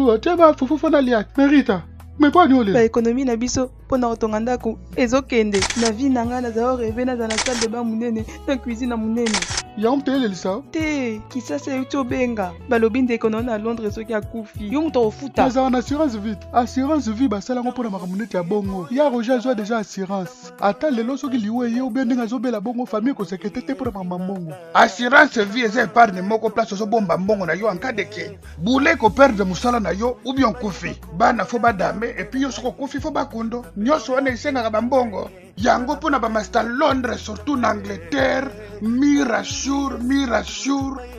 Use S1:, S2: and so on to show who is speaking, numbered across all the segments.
S1: fufu, tu vas fufu na liak. Merita. Mais pas nous
S2: Ba économie na biso pona otonga ndako ezokende na vie nanga na zao rêver na za na salle de bain munene na cuisine na munene.
S1: Ya mtele lisa.
S2: Te kisasa yuto benga balobi ndeko na Londres soki akufi. Yo muto ofuta.
S1: Mais en assurance vie. Assurance vie ba sala ngopona makamunete ya bongo. Ya Roger zo déjà assurance. Ata lelo soki liwe ye obende nga zobela bongo famille ko sekete pour mamambongo.
S3: Assurance vie c'est épargne moko place zo bomba mbongo na yo en cas de que. Boule ko perdre musala na yo ou bien kufi. Bana fo badame et puis yo soko kufi fo bakundo. Nyoso wana isenga bambongo. Yango pona ba master Londres surtout en Angleterre. Mirasure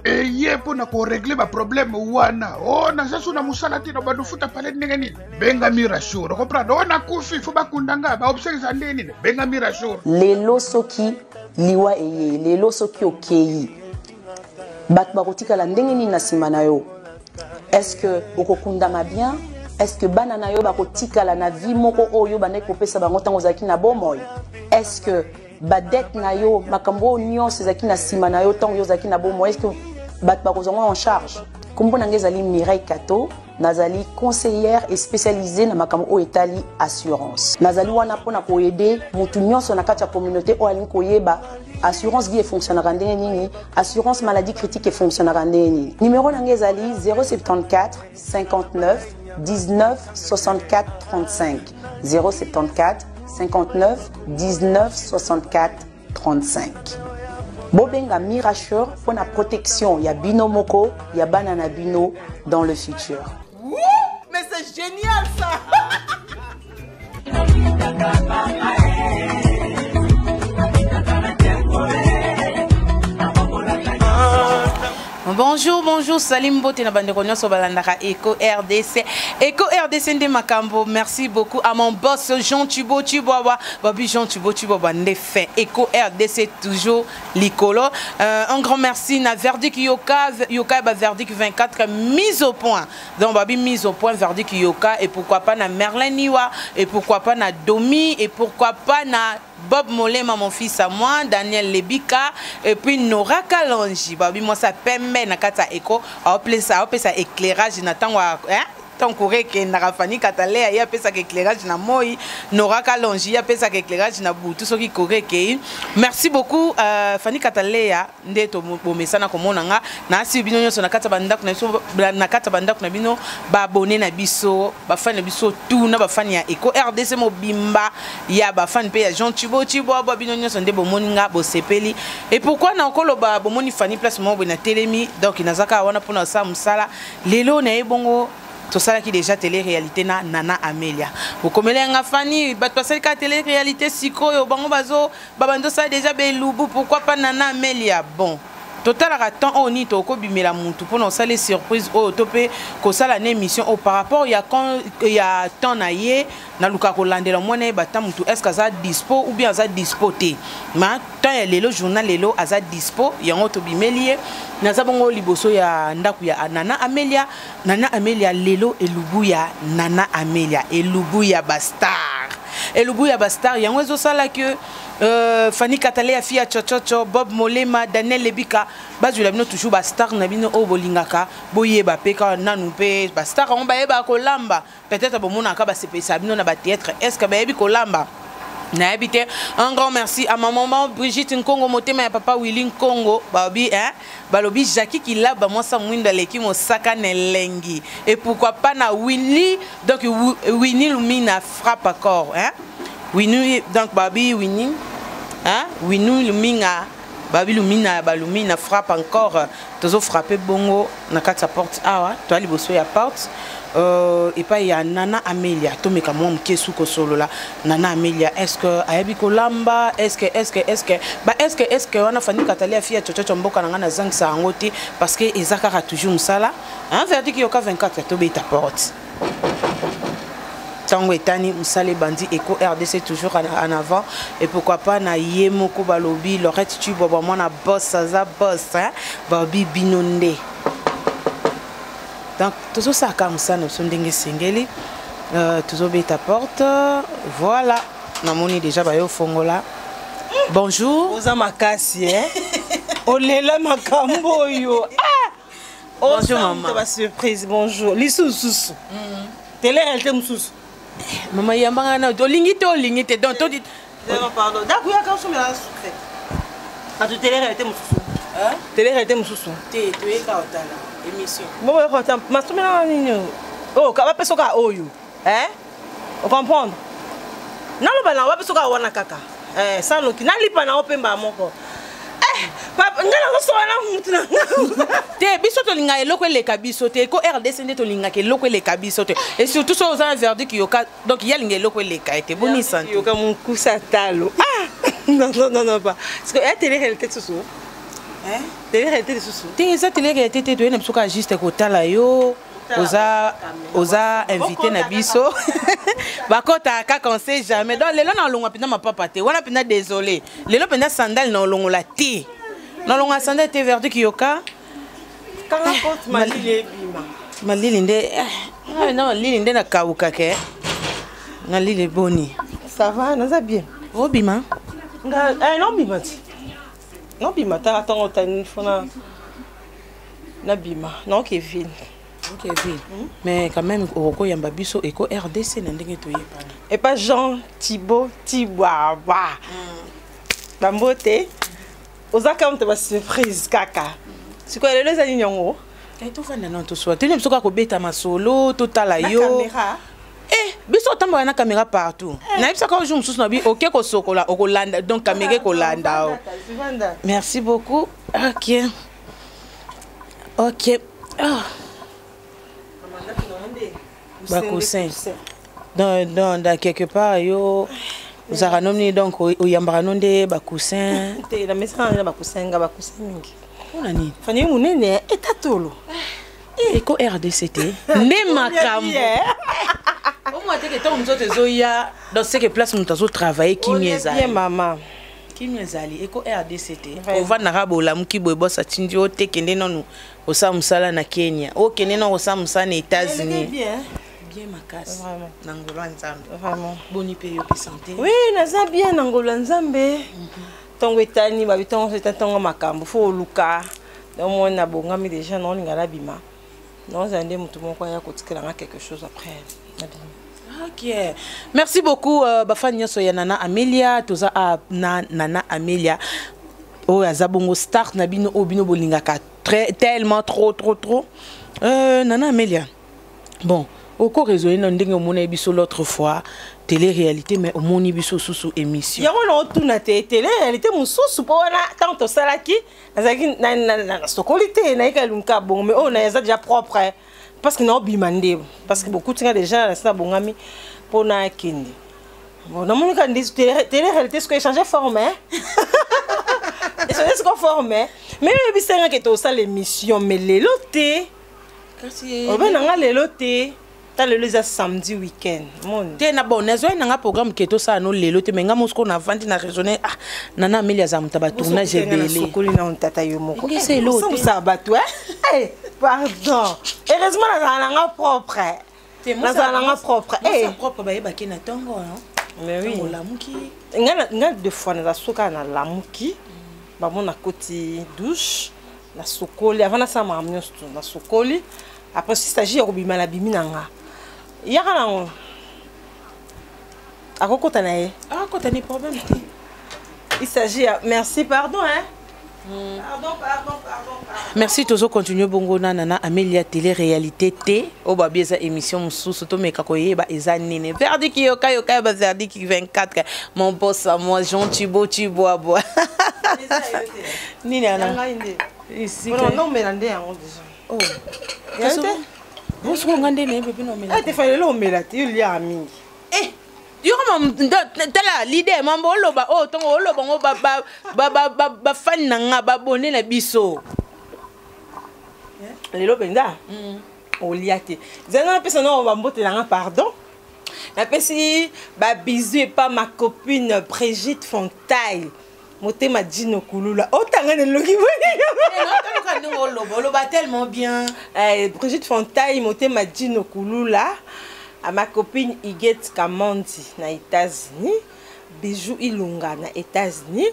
S3: et ye pona ko régler ba problème wana. Oh na sasu na musala tino ba dufuta pale ndenge nini. Benga Mirasure. Comprendre? Ona kufi fo bakundanga ba obsèques ndeni. Benga Mirasure.
S4: Lelo soki liwa eye, lelo soki okei. Bat barotika la ndenge nini na simana yo. Est-ce que okokundama bien? Est-ce que banana yo barotika la na vie moko oyo bande kopesa bango tango zaki na bomoy? Est-ce que badet na yo makambo nyonso zaki na sima na yo tango yo zaki na bomoy? Est-ce que bat bakozonga en charge? Kombo nanga ezali Mireille Kato, nazali conseillère et spécialisée na makambo o etali assurance. Nazali wana pona ko aider mutu nyonso na kati ya communauté o alingi koyeba assurance vie fonctionnera ndenge nini, assurance maladie critique fonctionnera ndenge nini. Numéro nanga ezali 074 59 19 64 35 074 59 19 64 35. Bobenga Mirasure pour la protection ya bino moko ya banana bino dans le futur.
S5: Mais c'est génial ça.
S6: Bonjour, bonjour, Salim Bote na bande konyoso balandaka Eco RDC. Eco RDC de Makambo, merci beaucoup à mon boss Jean Tubo Tuboa, Babi Jean Tubo Tuboa, fait Eco RDC toujours l'icolo. Un grand merci na Verdict Yoka, Yoka ba Verdict 24 mise au point. Donc Babi mise au point Verdict Yoka et pourquoi pas na Merlin Niwa et pourquoi pas na Domi et pourquoi pas na Bob Molema, mon fils à moi, Daniel Lebika, et puis Nora Kalonji. Babi, moi, ça permet, na kata Eco, à ça éclairage, n'attend, hein? Tant que Narafani Katalé, il y a ça éclairage na moi, Nora Kalonji, il y a ça éclairage na bout, tout ce qui correct. Merci beaucoup, Fanny Katalé, ndeto bomesana comme on a, na si bino sur na kata bandak na kata bandak na bino, ba abonné na biso, ba fan na biso tout na ba fan ya Eco RDC mobimba, ya ba fan pe ya Jean Tubo ba bino sur nde bomoninga bo sepeli. Et pourquoi na okolo ba bomoni Fanny place mo na telemi, donc inazaka wana pona sa musala, lelo na ebongo. Tout ça qui déjà télé-réalité na Nana Amelia. Vous connaissez nga Fanny, bat passer ka télé-réalité siko yo bango bazo babando ça déjà belubu, pourquoi pas Nana Amelia? Bon. Total à temps on y to ko bimela muntu pour non ça les surprises au topé ko ça la émission au par rapport il y a quand il y a temps na yé na luka ko landela mona bata muntu est-ce que ça dispo ou bien ça dispoté ma temps ya lelo journal lelo aza dispo yango to bimelié na za bongo liboso ya ndaku ya Nana Amelia lelo elubu ya Nana Amelia elubu ya Bastar elubu ya Bastar yango zo sala que Fanny Katalé a fia Chochocho, Bob Molema, Daniel Lebika, bazula bino toujours Bastar na bino o bolingaka, boye ba peka nanu pe Bastar on ba yeba kolamba, peut-être bomona ka ba sepesa bino na ba théâtre, est-ce que ba yebi kolamba? Na habité un grand merci à ma maman Brigitte Nkongo motema ya papa Willy Nkongo babi hein balobi Jackie qui là ba moi ça mwinda leki mo saka nelengi et pourquoi pas na Winnie donc Winnie Lumina frappe encore hein Winnie donc babi Winnie hein Winnie Lumina babi Lumina frappe encore toujours frapper bongo na kata porte awa to ali boso ya porte et pas il y a Nana Amelia tomeka moi mkesu ko solo la Nana Amelia est-ce que ayabi kolamba est-ce que on a Fanny Katalé fia chocho mboka na ngana zangisa ngoti parce que ezaka toujours musala hein Verdict Yoka 24 to beta porte tango etani musale bandi Eco RDC toujours en avant et pourquoi pas na yemoko balobi Lorette tu bobo mona boss za boss hein babi binonde. Donc, tout ça, comme ça, nous sommes des singles. Toujours bête porte. Voilà. Nous avons déjà au Fongola. Bonjour.
S5: Vous avez ma casse, hein? On est là, ma cambo, yo.
S6: Bonjour maman.
S5: Ma surprise, bonjour. Lissou sous. Télé-réalité moussous.
S6: Maman yambanga na olingite donc to dit
S5: Pardon. D'accord, il y a quand même la souffrance. Ah, tu télé-réalité moussous. Hein? Télé-réalité moussous.
S6: tu es kaotala émission.
S5: Bon, quand ma soumena nini. Oh, ka ba peso ka oyo. Hein? Vous comprenez? Na lo bana wa peso ka wana kaka. Ça no ki na lipa na opemba moko. Papa, ngala ko sona mutu na.
S6: Te biso to linga eloko eleka biso te ko RDC nde to linga ke eloko eleka biso te et surtout so aux verdict yoka donc il y a linga eloko eleka ete boni santé
S5: Yoka mon kusa talo. Ah! Non pas. Parce que elle télé-réalité sous. Hein? Télé-réalité sous.
S6: te eza télé-réalité te toyena biso ka juste kotala yo oza invité na biso bakota kaka on sait jamais donc lelo na longa pina mapapa te wana pina désolé lelo pina sandal na longola te na longa sandal te verdict yoka
S5: Kanga porte malili bima.
S6: malili nde na malili nde na kauka ke na lili boni
S5: Ça va, naza bien.
S6: obima
S5: Non bima ti. Non bima ta attends ta fona na bima. Non Kevin.
S6: OK ville mais quand même oko yamba biso eko RDC na ndenge to yepa
S5: Et pas Jean Thibaut Tibouaba. Bambote. Ozaka mte ba surprise kaka. Siko lelo za nyongo.
S6: et to fanda na to soit tene biso ka ko beta masolo to tala yo
S5: Caméra.
S6: biso tambola na caméra partout na bisa ka jour mususu na bi OK ko sokola okolanda donc caméra ko landa merci beaucoup OK Bakoussin. Dans quelque part, yo, vous avez nommé donc au Yambaranonde, Bakoussin.
S5: La maison a Bakoussin, Bakoussin.
S6: On a ni.
S5: Fanny Mounene et Tatolo.
S6: Eko RDCT. Ne makam. Au moins, tu es comme ça, Zoya, dans cette place où nous travaillons, qui m'y est
S5: bien, maman.
S6: Qui m'y est allé. Eko RDCT. On va n'arabo la mouki bobo sa tindi o te kende non au Samusala na Kenya. O kende non au Samusala na États-Unis.
S5: Bien.
S6: Bien ma casse.
S5: Vraiment.
S6: Nangolo Nzambe.
S5: Vraiment.
S6: Boni paye santé.
S5: Oui, naza bien Nangolo Nzambe. Tongo etani ba bitongo tongo makambo fo luka. Donc moi na bongami déjà non ngala bima. Non zande mutu moko ya kotikela quelque chose après.
S6: OK. Merci beaucoup bafanya so ya Nana Amelia toza Nana Amelia. Oh azabongo star na bino obino bolingaka tellement trop. Nana Amelia. Bon, oko raisonner na ndenge omona biso l'autre fois télé-réalité mais omoni biso sous émission.
S5: Yango no tuna télé-réalité mususu po wana tant to salaki azaki na sokolité na ikalunka bon mais on a déjà propre parce que na bimande parce que beaucoup de gens ça bongami pour na kindi. Bon na moni kan télé-réalité ce que changer forme hein. Et c'est ce qu'on forme mais bisenga que to sala émission mais leloté kasi on va na leloté. Le les samedi week-end. Mon.
S6: Té na bon nazo na programme keto sa no lelo te menga mosko na vandi na raisonner Nana Amelia za mutaba tournage belé.
S5: Sokoli na ntata yo moko.
S6: C'est l'autre.
S5: Ça batou hein. Pardon. Heureusement na nga propre. Na nga propre.
S6: Propre ba yeba kina tongo hein.
S5: Mais oui.
S6: Lamuki.
S5: Nga deux fois na soka na lamuki. Ba mona koti douche. Na sokoli avant na sa mamnyos na sokoli. Après si s'agit robima la biminanga. Yaka na akokota na ye. Ah, kota ni problème. Il s'agit merci pardon hein. Pardon.
S6: Merci toujours continuer bongo na Nana Amelia télé-réalité T o ba bieza émission mususu to meka koyeba eza nene verdict yoka ba verdict 24 mon boss à moi Jean Thibaut Tiboabo. Nini ana ici
S5: non mais ndé yango déjà.
S6: Oh. Bonsoir ngande ne bébé no mela.
S5: Te fallait lo mela ti li ami.
S6: Yoma tala l'idée mambo loba oh tongo loba ngo ba fan nanga ba bonne na biso.
S5: Lelo benda. Oliate. Zana pesa no ba mbotela nga pardon. Na pesi ba bisou pas ma copine Brigitte Fontaille. Motema dino kulula. Oh tangane loki boni.
S6: Non loba tellement bien.
S5: Brigitte Fontaille motema dino kulula. À ma copine Iguette Kamandi na États-Unis, Bijou Ilunga na États-Unis,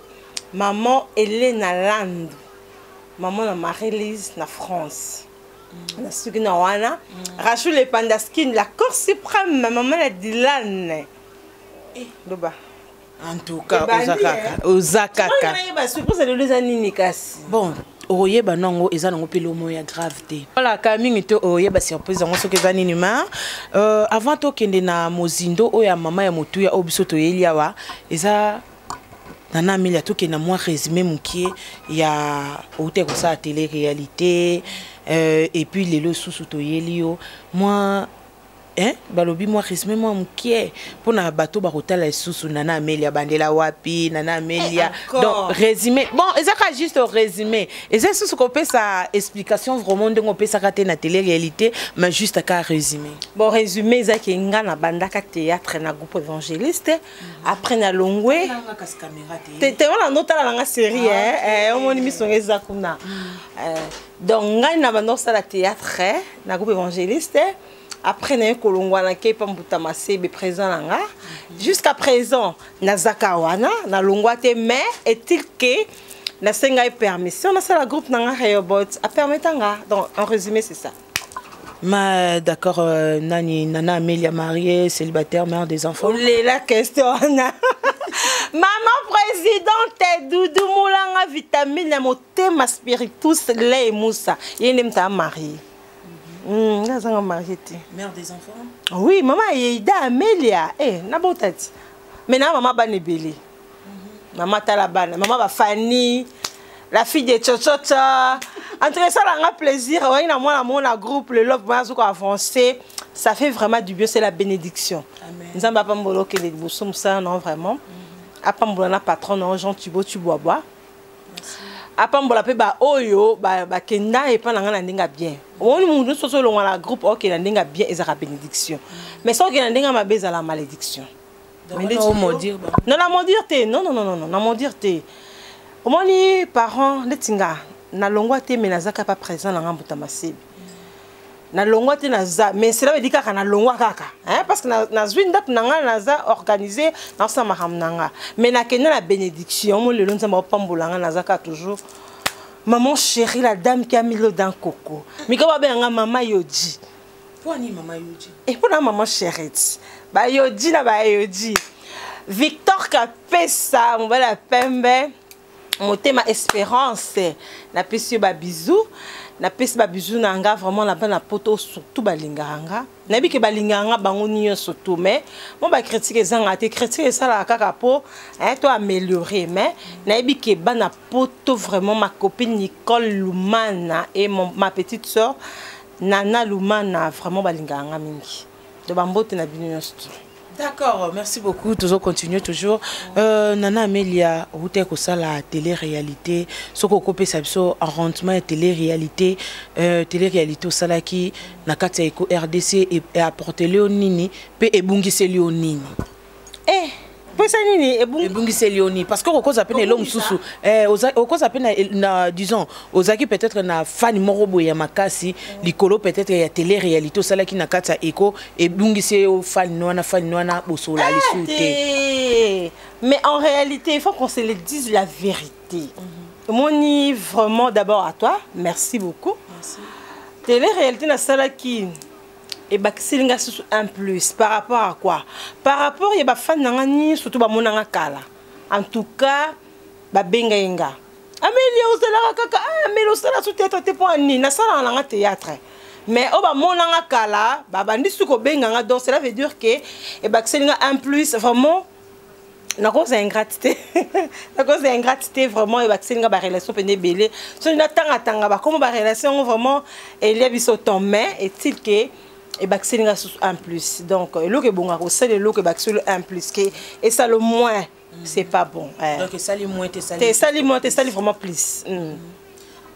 S5: maman Hélène Land, maman na Marie-Lise na France. na suki na wana Rachel et Pandaskin la Cour suprême maman la Dylan doba
S6: en tout cas ozakaka
S5: ba surprise de les anini kasi
S6: bon oyeba nango eza nango pelomo ya gravité voilà kamingi to oyeba surprise nango soki eza nini ma avant to kende na mozindo oya mama ya motuya obiso to yeliawa eza Nana Amélia to kende na moi résumé mukie ya oute ko sa télé réalité et puis les lo susu to yelio moi balobi moi résumé moi mukie pona bato ba rotala susu Nana Amélia bandela wapi Nana Amélia donc résumé bon ezaka juste résumé ezaka susu ko pesa explication vraiment ndongo pesa ka te na télé réalité mais juste ka résumé
S5: bon résumé ezaka nga na bandaka théâtre na groupe évangéliste après na longwe te wana notala nga série omoni misonga ezakuna donc nga na bandaka la théâtre na groupe évangéliste. Après, nous avons fait un présent. Jusqu'à présent, nous avons fait un mais est-il que nous avons permission nous avons le groupe a permis. Donc, en résumé, c'est ça.
S6: D'accord, Nana Amélia mariée, célibataire, mère des enfants.
S5: La question. Maman présidente, Doudou Moulanga, vitamine, thème spiritus, lait et moussa. Il est marié. Mère
S6: des enfants?
S5: Oui, maman Yeida Amélia. Nabotati. Maintenant, maman Banebele. Maman Talabana. Maman Fanny. La fille de Tchochocha. Entre ça, on a plaisir. Oui, on a groupe, le love, avancé. Ça fait vraiment du bien, c'est la bénédiction. Nous avons pas mbolo que les boussons, ça, non, vraiment. Après, on a patron, non, Jean Thibaut, tu bois. Après on l'appelle oyo kenda et pas na ndinga bien on nous soso longa la groupe OK na ndinga bien ezaka bénédiction mais ça que na ndinga mabeza la malédiction mais non la maudire te non na maudire te au moni parents letinga na longwa te mais nazaka pas présent na ngambuta masibi na longwa te naza mais cela veut dire que na longwa kaka parce que na zwinda nanga naza organisé dans sa mahamnanga mais na kena la bénédiction mo le lonza pambolanga nazaka toujours maman chérie la dame qui a mis l'eau dans coco mais quand ba maman Yodi
S6: pour ni maman Yodi
S5: et pour la maman chérie ba Yodi na ba Yodi Victor Kapesa mon bel pembe mon thème espérance na pesi ba bisou na pesi ba bisou nanga vraiment la bana poto surtout balinganga na bi ke balinganga bango niyo surtout mais mon ba critique zanga te critique ça la kaka po to améliorer mais na bi ke bana poto vraiment ma copine Nicole Lumana et ma petite sœur Nana Lumana vraiment balinganga mingi de bambote na bino surtout.
S6: D'accord, merci beaucoup. Toujours continuer toujours. Nana Amélia, vous êtes au ça la télé-réalité. Ce qu'on coupe ça arrondissement télé-réalité, télé-réalité au ça qui na kata eko RDC et apporter Léonini, pe ebungise Léonini. Ebungise Léonini parce que au cause appelle l'homme susu. Au cause appelle na disons aux aki peut-être na fan morobo ya makasi, likolo peut-être ya télé-réalité au ça qui na kata eko ebungise au fan noana bosola lisute.
S5: Mais en réalité, il faut qu'on se le dise la vérité. Moni vraiment d'abord à toi, merci beaucoup. Merci. Télé-réalité na sala qui et bakiselinga susu un plus par rapport à quoi? Par rapport à ba fan nangani surtout ba monanga kala. En tout cas, ba benga yenga. Amélia osala kaka Amélia osala sous tête pour ni na sala nanga théâtre. Mais au ba monanga kala, ba bandi suko benga nga donc cela veut dire que et bakiselinga un plus vraiment na cause ingratitude. Na cause ingratitude vraiment et bakiselinga ba relation pende belé. So na tanga ba comme ba relation vraiment il y a biso ton mais est-il que et baxilinga un plus donc le que bon c'est le que baxil un plus et ça le moins c'est pas bon
S6: donc ça le moins
S5: t'es sali vraiment plus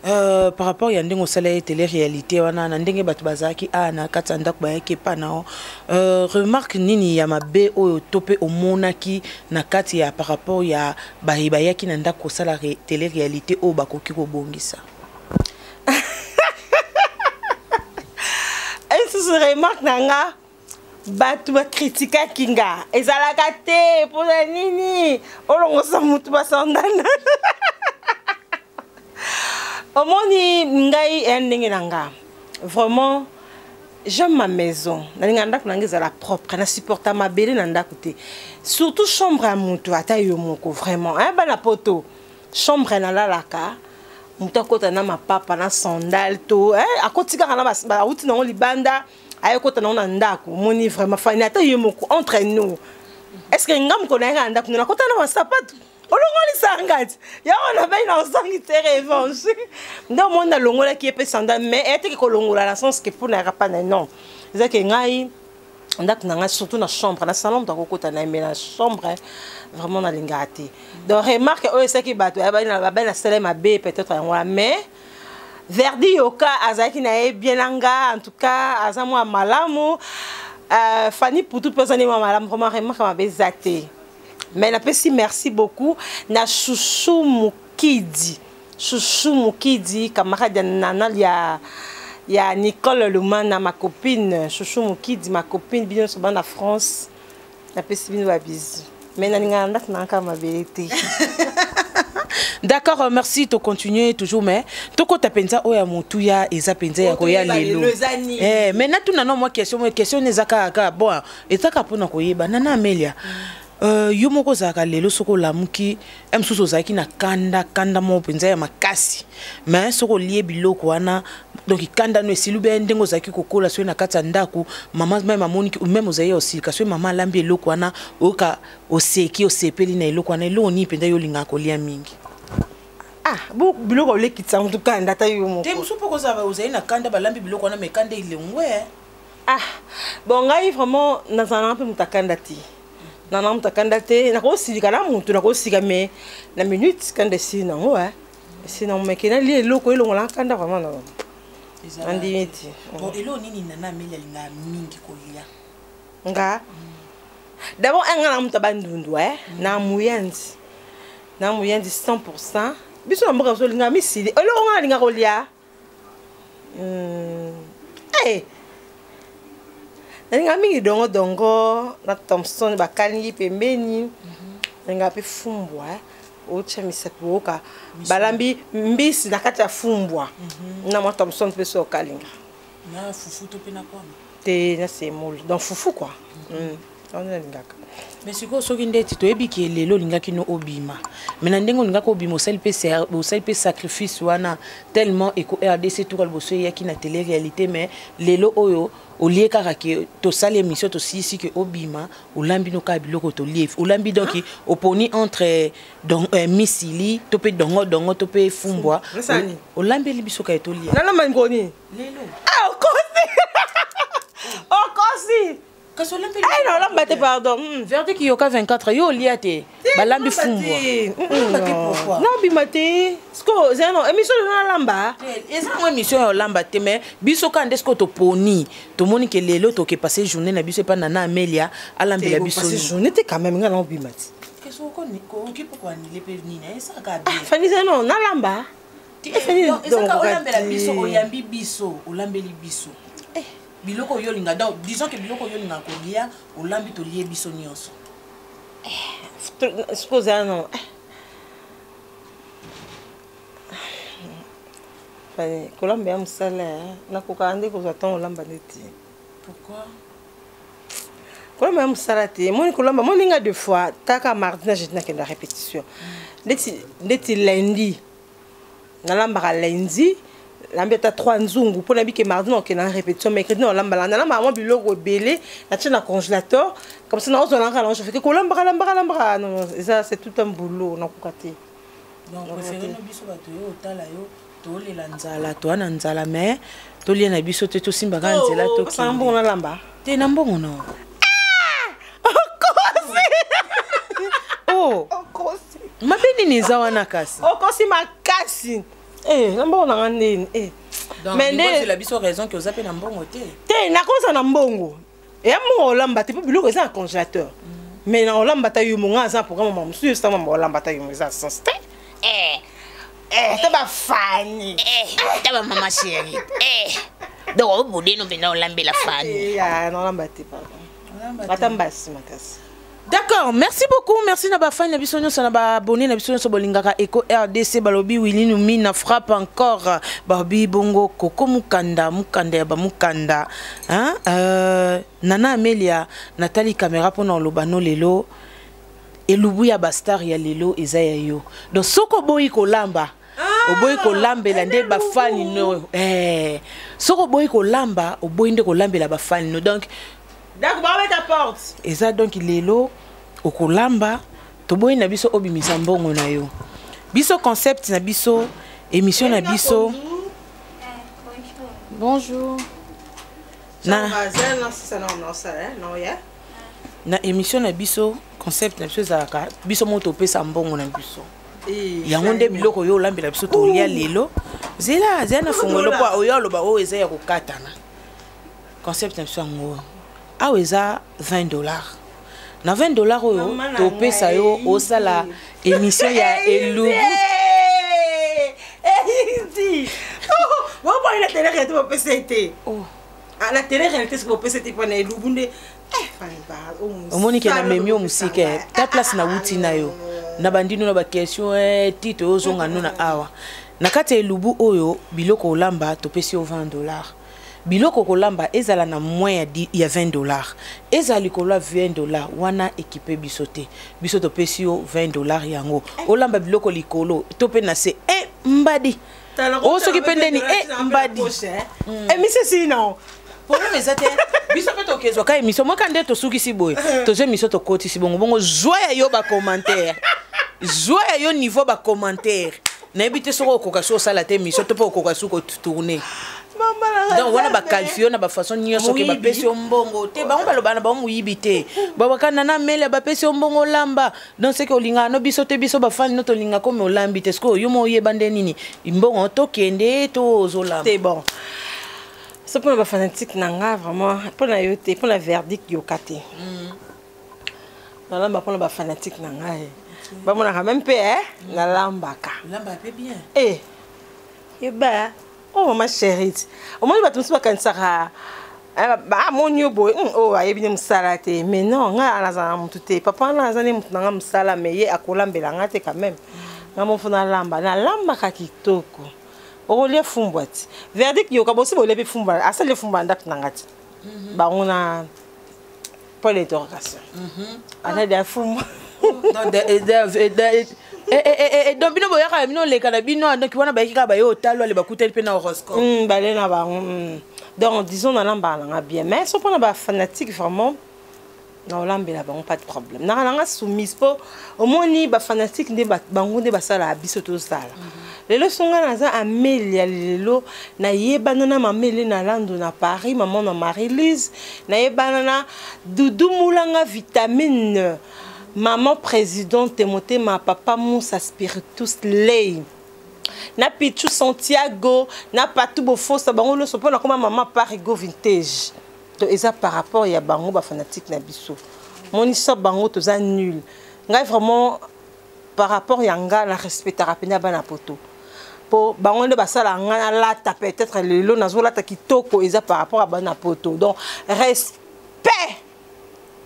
S6: par rapport ya ndenge osala télé réalité wana na ndenge bato bazaki na katanda ko bayeke pa na remarque nini ya mabe oyo topé omonaki na kati ya par rapport ya bayaki na ndako osala télé réalité o bakoki ko bongisa.
S5: Se remarque nanga batu ba critica kinga ezalaka te pour la nini olongo sa mutu ba sandana omoni ngai endenge nanga vraiment j'aime ma maison nalinganda kunangeza la propre na supporta mabele nanda côté surtout chambre à mutu ata yo moko vraiment hein bana poto chambre na lalaka mutu akota na mapapa na sandal to hein akotika na ba uti na libanda ayekota na ndako moni vraiment fani ata yo moko entre nous est-ce que ngam ko na nganda kuna kota na masapatu olongoli sangati ya on a bien ensemble te revanche ndo mona longola qui est sandal mais était que longola la sens que pour na pas non c'est que ngai ndak na surtout na chambre na salon dans kota na mais la chambre vraiment na lingati donc remarque oh c'est que bato ya ba na sele mabe peut-être en mais Verdi yoka azaki na bien anga en tout cas azamo malamu Fanny pour toute personne moi malamu vraiment remarque ma bezate. Mais na pesi merci beaucoup na Chouchou Mukidi camarade nana ya Nicole Lumana ma copine Chouchou Mukidi ma copine bien sur na France na pesi bino ba bisous mais na nganda na ma vérité.
S6: D'accord, merci to continuer toujours mais to ko ta penza oya mutu ya eza penza ya ko ya lelo mais na tuna no moi question ezaka ka bon ezaka pona ko yeba nana Amelia yo moko zaka lelo soko lamuki emsuso zaki na kanda mo penza ya makasi mais soko lié biloko wana donc kanda no esilube ndengo zaki kokola so na kata ndako mama mamoni même ozaye aussi ka so mama lambi eloko wana oka oseki osepeli na eloko wana elo ni penza yo linga ko lia mingi.
S5: Ah, biloko le kitsa mutu kanda ta yo moko.
S6: Te musupo ko zaba ozaye na kanda balambi biloko na mekanda ile ngwe.
S5: Ah, bon ngai vraiment nazana mpe mutakanda ti. Nana mutakanda te, na ko silika na mutu na ko sika mais na minute kanda si na ngo si na mekena li eloko elongo la kanda vraiment na. Andimiti.
S6: Bon elo nini nana Amelia linga mingi ko lia.
S5: Nga. D'abord nga na mutabandundu na muyanzi. Na muyanzi 100%. Biso na mboka so linga misili olo nga linga kolia linga mingi dongo na Thompson bakani pembeni linga pe fumbwa ocha misapoka balambi mbisi na kati ya fumbwa na mo Thompson pe so kalinga
S6: na fufu to pe na kwa
S5: te na semol donc fufu quoi on a linga.
S6: Mais si vous avez dit que lelo linga kino obima. Mais ndengo linga ko obima osel pe sacrifice wana tellement eko RDC tout le bosso ya ki na télé réalité mais lelo oyo olie kaka ke to sale émission to si que obima olambi no ka biloko to live olambi donc oponi entre donc misili to pe dongo to pe fumbwa olambi libiso ka to live.
S5: Nana mangoni
S6: Lelo.
S5: Ah okosi
S6: Ay
S5: non, là batte pardon.
S6: Verdi qui yoka 24 yo liate. Balambi fumbwa. Pourquoi?
S5: Non bimate. Sko zeno émission na lamba.
S6: Eza mo émission ya lamba te mais biso ka ndesko to poni. To moni ke lelo to ke passer journée na biso pa nana Amelia alambi la biso.
S5: Passer journée te quand même ngana bimate.
S6: Qu'est-ce ko ki pourquoi ni le pevni na esa ka bien.
S5: Fani zeno na lamba.
S6: Donc esa ka olambela biso oyambi biso olambeli biso. Biloko yo linga donc disons que biloko yo linga ko lia olambi to lie biso nyonso
S5: scusa non fani kolamba ya musala na kokande ko zaton olamba neti
S6: pourquoi
S5: kolamba ya musala te moni kolamba moni nga deux fois kaka mardi na jeudi na kenda répétition ndeti lundi na lamba lundi lambeta 3 nzungu pour nabi ke mardi na kena répétition mercredi na lamba na maman biloko belé na tena congélateur comme ça na ozo na kala je fais que lamba non ça c'est tout un boulot na kokati
S6: donc préféré no biso bato yo tala yo to le lanzala to na nzala mais to lie na biso te to simba ka nzela to ki
S5: sambo na lamba
S6: te na mbongo no
S5: okosi
S6: mabeni ni zawana kasi
S5: okosi makasi na mbongo na nini
S6: donc mais la biso raison que vous appelez na mbongo te
S5: na kosa na mbongo ya mo olamba te biloko eza na congélateur mais na olamba ta yo monga za programme maman monsieur ça maman olamba ta yo eza sans te te ba fani
S7: te ba mama chérie donc au bout de nous venons olambela fani
S5: ya na olamba te pardon atambasi makasi
S6: D'accord, merci beaucoup. Merci na ba fan na biso nyonso na ba abonné na biso nyonso bolingaka Eco RDC balobi Willy Numi na frappe encore Barbie bongo Koko Mukanda ya ba Mukanda hein Nana Amelia Nathalie Camera pona lobano lelo elubu ya bastar ya lelo eza ya yo donc soko boyi kolamba oboyi kolambela nde ba fan no soko boyi kolamba oboyi nde kolambela ba fan no donc
S5: ba ta porte
S6: eza donc lelo okolamba toboyi na biso obimisa mbongo na yo biso concept na biso émission na biso bonjour na émission na biso concept na biso ezalaka biso moto opesa mbongo na biso yango nde biloko yo olambela biso tolia lelo zela na fungolo po oyo aloba oyo eza ya kokatana concept na biso yango awa eza $20 na $20 oyo topesa yo osala émission ya elubu
S5: la télé réalité popesa ete la télé réalité ce que popesa ete pona elubu nde
S6: omoni ke na memi o musike ta place na wuti na yo na bandino na ba question tito ozonga no na awa na kati elubu oyo biloko olamba topesi yo $20 biloko kolamba ezala na moins ya $20 ezala likolo $20 wana équipé bisote biso topesi yo $20 yango olamba biloko likolo tope na se mbadi o soki pendeni mbadi
S5: emission si non
S6: problème ezate biso pe tokezwa ka émission moi quand to suki si boy to je émission to koti si bongo bongo joie yo ba commentaire joie yo niveau ba commentaire na ebite soko koka so sala te émission to po koka suko tourner donc wana ba qualifier na ba façon nyonso ke ba pesi mbongo te ba ngba ba muyibite ba bakana na mele ba pesi mbongo lamba donc c'est que olinga no biso te biso ba fan no to linga comme olambite ce que yo mo yeba nde nini mbongo to kende to ozolamba
S5: c'est bon. C'est pour les fanatiques nanga vraiment pour la yoté pour la verdict yokate. Na lamba pour les fanatiques nanga ba mona quand même pe na lamba ka.
S6: Lamba pe bien.
S5: Et bah oh ma chérie. Au moins ba tumsi ba kansaka ba monyo boy oh ayebine musala te mais non nga na za mutu te papa na za ne mutu nanga musala mais ye akolambela nga te quand même. Nga mo funa lamba na lamba ka kitoko. Olie fumbwati verdict yo kabosi bolepe fumba asale fumba ndak nangati ba ona pour l'interrogation ana da fumba donc bino boyaka bino leka na bino donc wana ba yika ba yo talo le bakuteli pe na horoscope ba le na ba donc disons na lamba nga bien mais so pour na ba fanatique vraiment na olambela bango pas de problème na nga soumise po omoni ba fanatique nde bango nde basala biso to sala lelo songa naza Amelia lelo na yebana na mamele na lando na Paris maman na Marie-Lise na yebana na Doudou Moulanga vitamine maman présidente Timothée ma papa Moussa spiritus lay na Pichu Santiago na Patou Bofosa bango lo sopo na koma maman Parigo vintage to eza par rapport ya bango ba fanatique na biso moni so bango to za nul ngai vraiment par rapport ya nga la respectera pena bana poto po bango nde basala nga lata peut-être lelo nazolata kitoko eza par rapport à bana poto donc respect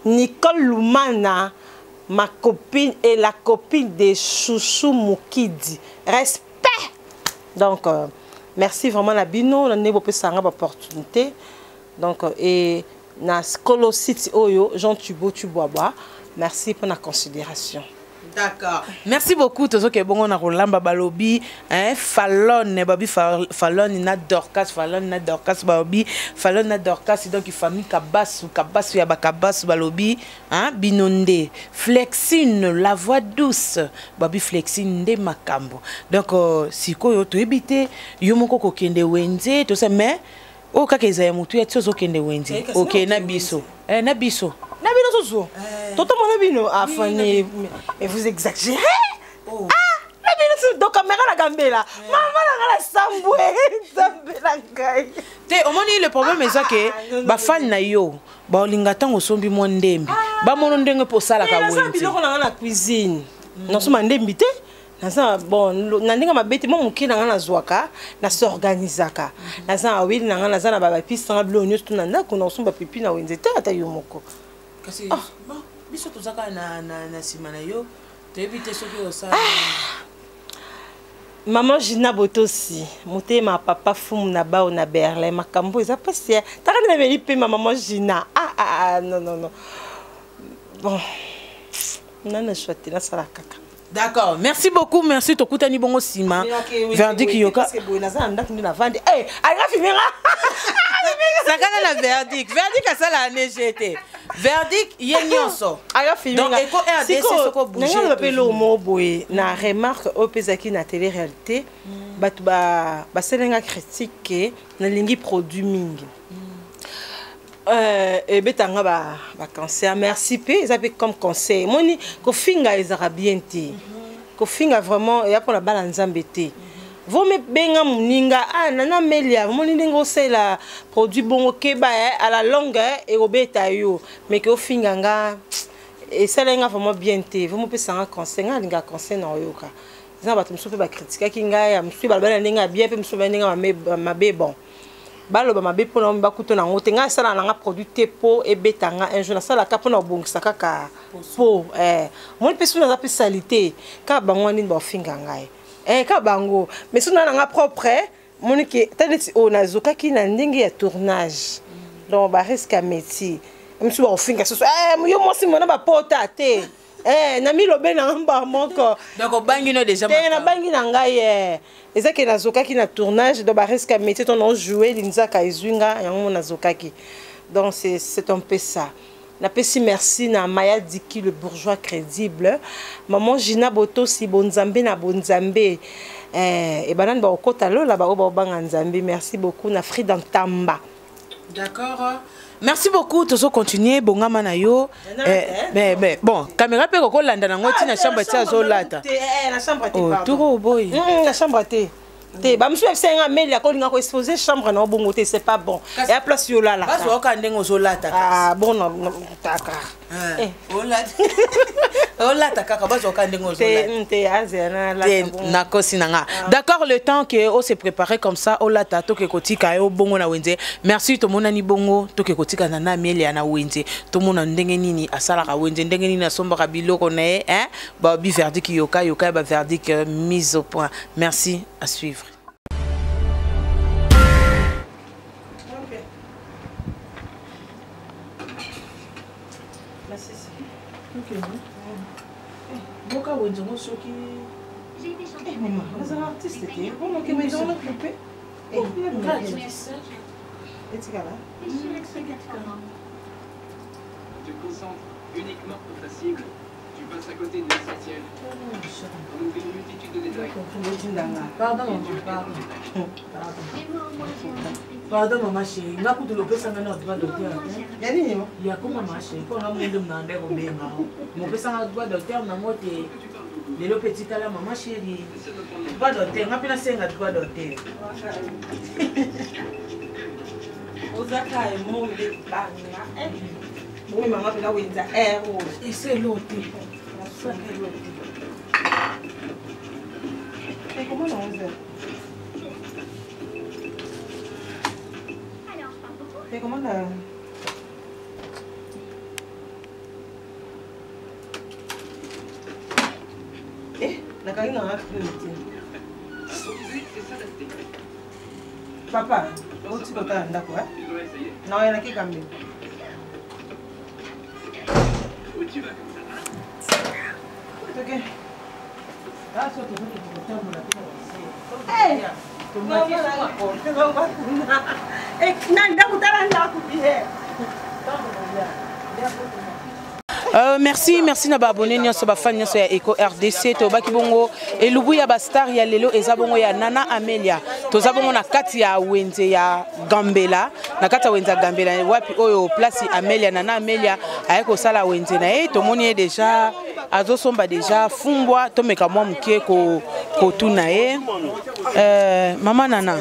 S5: Nicole Lumana ma copine et la copine de Chouchou Moukidi respect donc merci vraiment la bino na nebo pe sanga opportunité donc et na Skolo City Oyo Jean Tubo Tuboaba merci pour la considération.
S6: D'accord. Merci beaucoup tous ceux qui bon on a rolamba balobi Fallon babi Fallon na Dorcas babi Fallon na Dorcas donc famille Kabas ya bakabas balobi binonde Flexine la voix douce babi Flexine de makambo donc sikoyo to ebite yo moko ko kende wenze to se mais o kaka ezaya mutu ya tsozo kende wenze OK na biso na biso
S5: Zozo. Toto mon abino afani et vous exagérez. La bino donc caméra la gambela. Maman la samboué, sambela ngai.
S6: Te omoni le problème est que ba fan na yo, ba olinga tango sombi mo ndembi. Ba mono ndenge po sala ka wenze.
S5: Na biloko na la cuisine. Non soma ndembi te. Naza bon nandinga mabeti mo mukina nga nazwaka na s'organisaka. Naza awili na nga naza na ba piste na blonyo tout na ndako na somba pipi na wenze te ata yo moko.
S6: Kasi biso tozaka na sima na yo toyebi te soki osala
S5: Maman Gina Botosi, motema papa fum na bao na Berlin, makambo eza pasi. Taka na veli pe maman Gina. Non. Bon. Nana chouette na sala kaka.
S6: D'accord, merci beaucoup, merci tokutani bongo sima. Verdict yoka.
S5: Parce que bonaza ndak ni na vendre. Eh, aga fimera.
S6: Sakana na verdict. Verdict asala NGT. Verdict yenyoso.
S5: Aga fimera.
S6: Donc Eco RDC soko bouger.
S5: Nanga pelo mo boy na remarque au pesaki na télé-réalité. Batu ba selenga critique na lingi produit mingi. Et betanga ba cancer merci pe ils avaient comme conseil moni ko finga les arabienté ko finga vraiment et après la balanza mbete vous me benga muninga nana melia moni ndingo c'est la produit bon keba à la longue et obeta yo mais ko finga nga et ça lenga vraiment bien té vous me pesa un conseil nga linga conseil na yoka za ba tumso pe ba critiquer kinga ya msu ba bala ndinga bien pe msu ba ndinga mabe bon baloba mabe pona mbakuto na ngote nga sala na nga produit tepo e betanga un jour na sala ka pona bongisa kaka po mon pesu na zapi salité ka bango ni ba finga ngai ka bango mais suna na nga propre mon ki tadeti o na zoka ki na ndingi ya tournage donc ba risque à métier msu ba finga so yo mo si mona ba pota te na mi lobe na ngamba moko
S6: donc bangi no déjà
S5: na bangi na ngai ezaki na zokaki na tournage donc ba risque à métier ton on jouer linzaka izunga yango na zokaki donc c'est un peu ça na pesi merci na Maya Diki le bourgeois crédible maman Gina Botosi bonzambe na bonzambe et banan ba okota lola ba banga nzambe merci beaucoup na Frida Ntamba.
S6: D'accord. Merci beaucoup, tous continuer bongama na yo. Bon, caméra pe ko landa na ngoti na chambre ta zolata.
S5: La chambre te
S6: pardon. Turo boy.
S5: La chambre te. Te ba msu FC nga mail ya ko linga ko exposer chambre na bongo te c'est pas bon. Et à place yo là là.
S6: Bazo ka ndengo zolata.
S5: Bon non taka.
S6: Olata kaka bazo ka ndengo zolata.
S5: Te azena la.
S6: Na kosinanga. D'accord, le temps que on se préparer comme ça olata to ke kotika yo bongo na wenze. Merci to monani bongo to ke kotika na na mail ya na wenze. To mona ndenge nini asala ka wenze ndenge nini asomba ka biloko na ba bi verdict yoka ba verdict mise au point. Merci, à suivre. Boka wenjongo soki maman les artistes étaient on que mais on a coupé et tigala
S8: tu te concentres uniquement sur ta cible tu passes à côté de l'essentiel on oublie une multitude de détails
S6: pardon maman chérie nga kutu lopesa nga na droit d'auteur
S5: yani
S6: ya ko maman chérie ko nga mundu mnande ko benga mo pesa nga droit d'auteur na mote lelo petit kala maman chérie droit d'auteur nga pena senga droit d'auteur
S5: ozaka e monde banga oui maman pena wenza
S6: et c'est l'autre
S5: et comment on fait mais comment là la carine a papa où tu peux t'en d'accord non il y en a qui quand même
S8: où tu vas comme ça
S5: ok
S6: ah ça tu peux te monter
S5: hey
S6: merci na ba abonné nyonso ba fan nyonso ya Eco RDC to baki bongo elubu ya ba star ya lelo eza bongo ya Nana Amelia toza bongo na kati ya wenze ya Gambela na kati ya wenze ya Gambela wapi oyo place Amelia Nana Amelia ayeko sala wenze na to moni déjà azosomba déjà fumbwa to meka mwa mke ko tuna mama Nana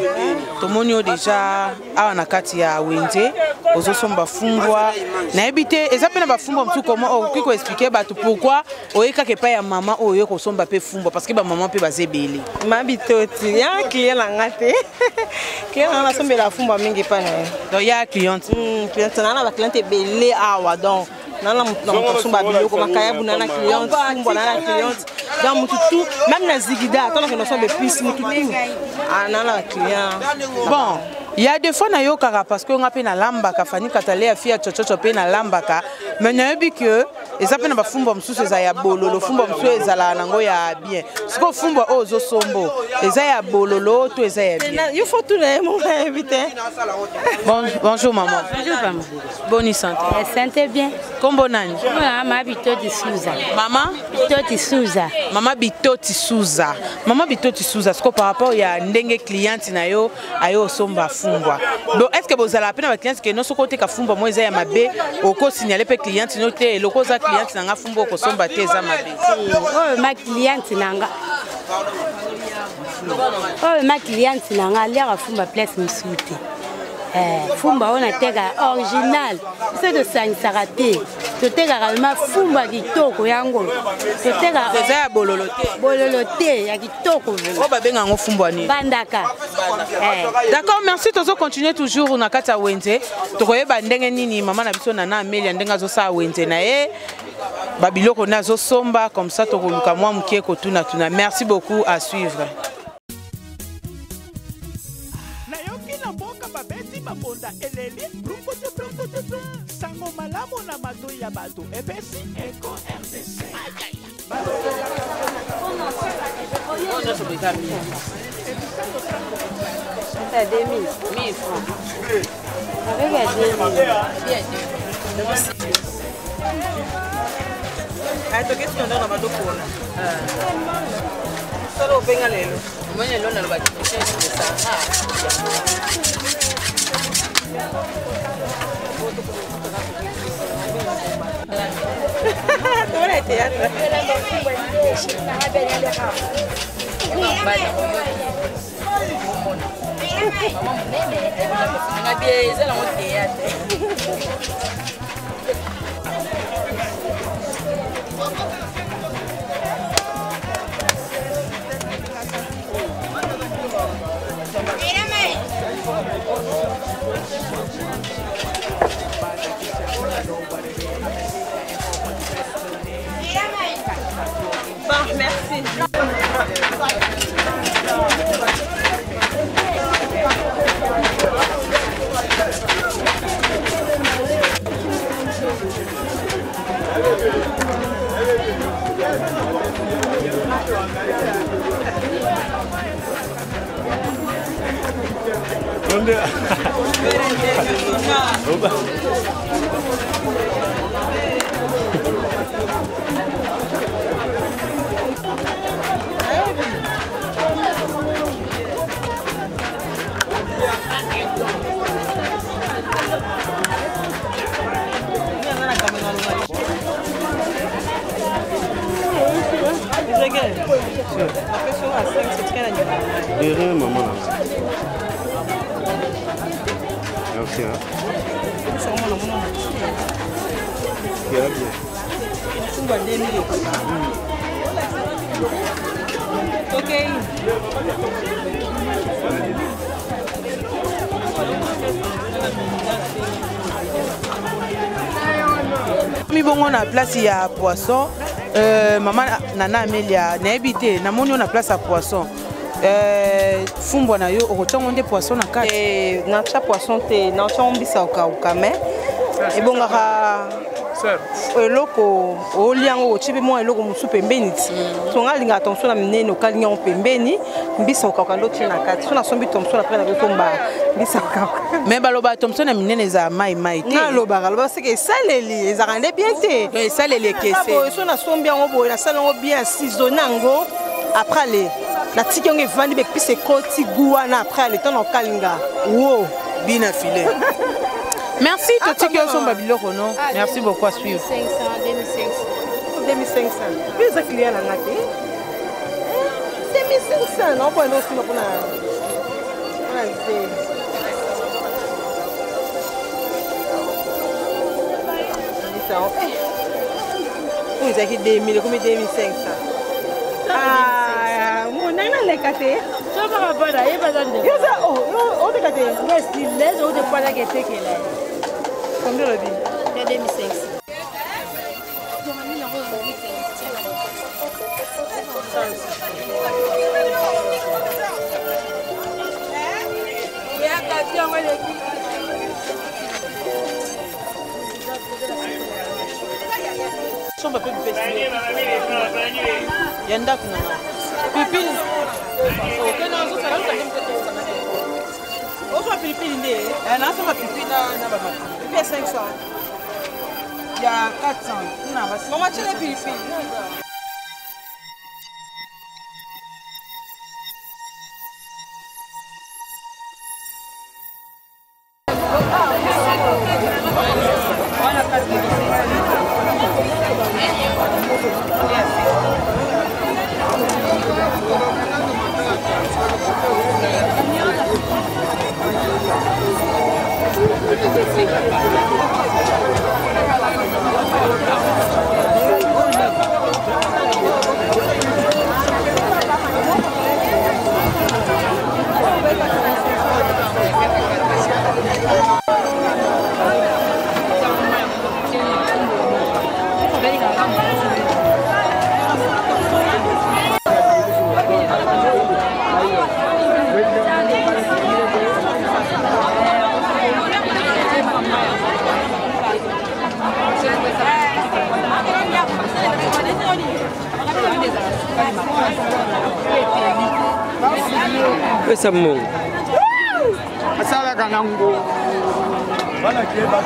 S6: to moni déjà awa na kati ya wenze ozosomba fumbwa na ebite eza pena ba fumbwa mtu comment okiko expliquer batu pourquoi oyeka ke pa ya mama oyo ko somba pe fumbwa parce que ba maman pe bazebeli
S5: mabitoti ya client la ngate client na sombe la fumbwa mingi pa na
S6: donc ya cliente
S5: cliente na ba cliente belé awa donc nana mutusumba biloko makayabu nana cliente fumba nana cliente dans mututu même na zigida attends que nous sommes épices mututu nana client
S6: bon. Il y a des fois na yo kaka parce que on a pe na lambaka fani katale ya fia chochocho pe na lambaka mais na yebi que eza pe na ba fumba msusu eza ya bololo fumba msusu eza la nango ya bien siko fumba ozo sombo eza ya bololo to eza ya bien
S5: il faut tout les mon invité.
S6: Bonjour maman.
S9: Bonjour maman.
S6: Bonne santé.
S9: Santé bien.
S6: Kombo nani?
S9: Maman Bitoti Souza.
S6: Maman
S9: Bitoti Souza.
S6: Maman Bitoti Souza. Maman Bitoti Souza siko par rapport ya ndenge cliente na yo ayo somba fumba. Donc est-ce que vous allez appeler votre client que non ce côté ka fumba moi eza ya mabe oko signaler pe cliente no te loko za cliente na nga fumba ko somba te eza mabe.
S9: Oh ma cliente nanga. Oh ma cliente nanga lia fumba place msuti. Fumba on a tega original. C'est de sanisarate. To tega ma fumba kitoko yango. To tega
S6: eza ya bololote.
S9: Bololote ya kitoko.
S6: O ba benga ngo fumba ni.
S9: Bandaka.
S6: D'accord, merci tozo continuer toujours na kata wenze. Tokoyeba ndenge nini maman na biso nana Amelia ndenga zo sa wenze na ye. Babiloko nazo somba comme ça tokoluka mwa mukie ko tuna. Merci beaucoup à suivre.
S10: Makonda eleli sango malamu na mato ya bato epesi Eco RDC
S5: Bon, merci.
S11: Derrière maman là. Merci hein. Qui a bien.
S5: Ok.
S6: Mi bongo na place ya poisson. Maman nana Amelia na habité na moni on a place à poisson. Fumbo na yo okotongo nde poisson na kati.
S5: Na cha poisson te na cha mbisa okauka mais ebongaka eloko oliango ochibe mo eloko musu pembeni ti tonga linga attention na minene okalinga on pembeni mbisa okauka loti na kati so na sombi tomso na prena ko tomba mbisa okauka
S6: mais baloba tomso na minene za mai te
S5: na loba c'est que saleli ezarande bien te
S6: saleli kese
S5: so na sombi yango boye na salongo bien assaisonner ngo après les la tiki yango evandi be pise koti guana après le temps na okalinga wo
S6: bina filet. Merci, Toti Somba Biloko, non? Merci beaucoup à suivre.
S9: 2500, 2500.
S5: 2500. Plus de clients à Naki. 2500, non? Pour nous aussi, on a. Vous avez 2000, combien 2500? Ah, mon nana les catés.
S9: Ça va pas là, il va dans des.
S5: Oh, on est catés.
S9: Yes, il laisse au départ la guette qui est là.
S5: Combien le dit?
S9: 2500.
S6: Somba pe pipili. Yenda kuna. Pipili. Okena zo fera ka tempo to. Oso pipili nde. Na so ma pipili na baba. Pipili 500. Ya 400. Na basi. Mama chele pipili.
S12: Pesa Mungu.
S13: Asala kanangu. Bana kieba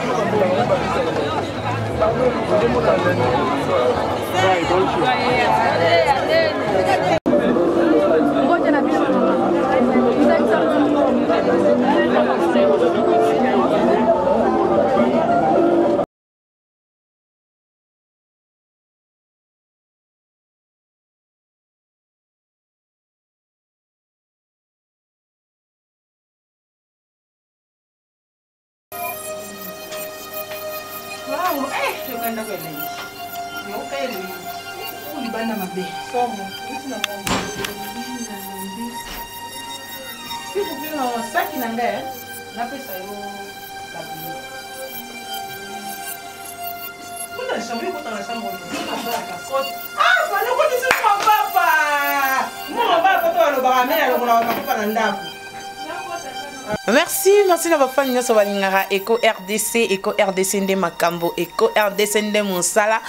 S6: Merci na bafani nyonso balingaka Eco RDC nde makambo Eco RDC nde mosala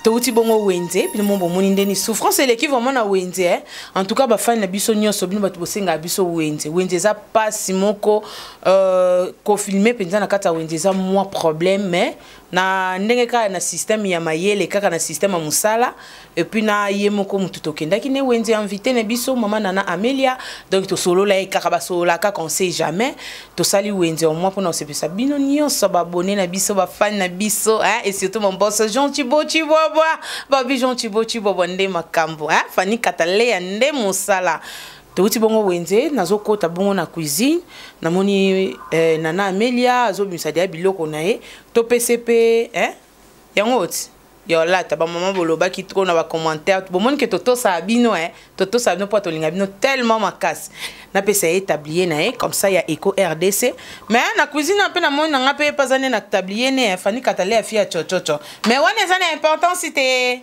S6: touti bongo wenze puis mon bomoni ndeni souffrance eleki vraiment na wenze en tout cas bafani na biso nyonso bino batu bosenga biso wenze za pasi moko ko filmer penza na kata wenze za moi problème mais na ndenge kaka na système ya mayele kaka na système ya musala et puis na ye moko mutu tokendaki ne wenze invité na biso mama nana Amelia donc to solo la kaka ba solo la kaka on sait jamais to sali wenze au moins pour na sepesa bino nyonso ba abonné na biso ba fan na biso hein et surtout mon boss Jean Thibaut babi Jean Thibaut nde makambo hein Fanny Katale nde musala touti bongo wenze nazokota bongo na cuisine namoni nana Amelia azobimisa dia biloko na ye to PCP hein yango oti yo la ta ba maman boloba ki trop na ba commentaire bomoni ke toto sa bino hein toto sa bino po to linga bino tellement makasi na pesa établir na ye comme ça ya Eco RDC mais na cuisine un peu na moni nga pe pas ané na tablier ne Fanny Katale a fia chochocho mais wana ça na importance c'était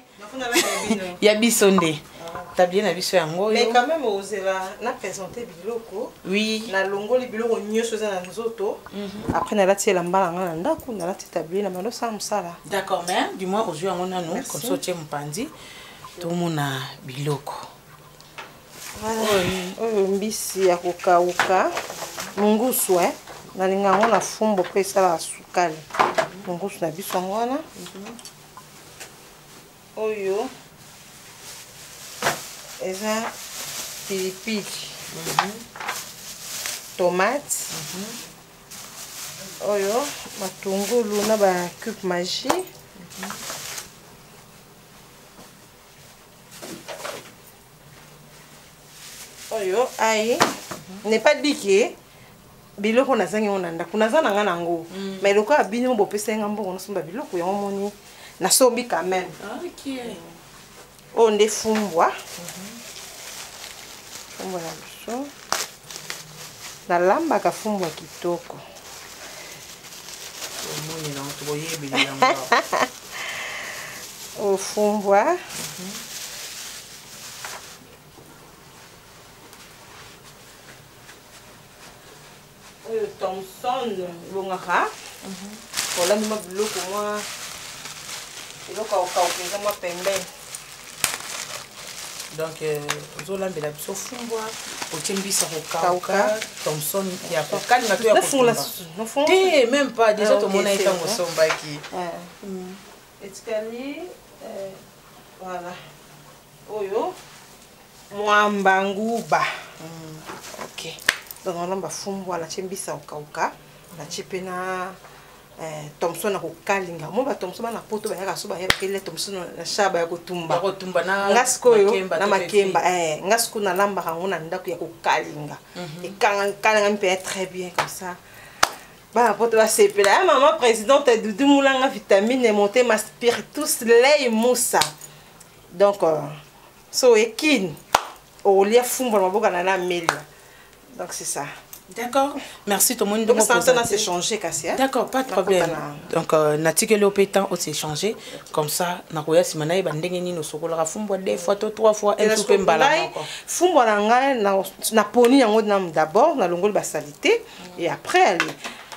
S6: ya bisonde tablier na biso yango
S5: mais quand même osera na présenter biloko
S6: oui
S5: na longoli biloko nyonso za na nzoto après na lati la mbala nga na ndako na lati tablier na malo sa musala
S6: d'accord mais du moins aujourd'hui on a nous comme ça tiem mpandi tout mona biloko
S5: oyo mbisi ya kokauka mungusu na linga ngo na fumbo pe sala sukali mungusu na biso ngwana oyo eza pilipili tomate oyo matungulu na ba cube magie oyo ayi n'est pas diké biloko nazangi ona ndako nazana nga nango mais loko abini mo bopesa nga mbongo nosomba biloko yango moni na sombi quand même
S6: OK
S5: on nde fumbwa fumbwa na biso na lamba ka fumbwa kitoko
S6: omoni na toyebi lamba
S5: o fumbwa Thomson longara. Voilà nous ma biloko moi. Biloko au kaupenza moi pembe.
S6: Donc ozolambela biso fumbwa otiembisa kokauka Thomson ya kokalinga to ya kotumba te même pas déjà tout monde a été en sombaki
S5: escalier voilà oyo mwambanguba ok donc on lamba fumbwa la tiembisa kokauka na chipena Thomson na kokalinga mo ba Thomson na poto ba yaka so ba yakele Thomson na shaba ya kotumba
S6: na
S5: ngaskoyo na makemba ngasko na lamba kango na ndako ya kokalinga et kalinga mpe très bien comme ça ba poto ba sepela maman présidente Doudou Moulanga vitamine monter ma spiritus lait moussa donc so ekin o lia fumba maboka na melia donc c'est ça.
S6: D'accord, merci tout le monde.
S5: Donc ça s'est changé, Cassia.
S6: D'accord, pas de problème. Donc natikeli opétant on s'est changé comme ça na koya simana ba ndenge nini osokola fumbo 2 fois 3 fois un soupe mbala
S5: fumbo na ngai na poni yango d'abord na longoli ba salité et après aller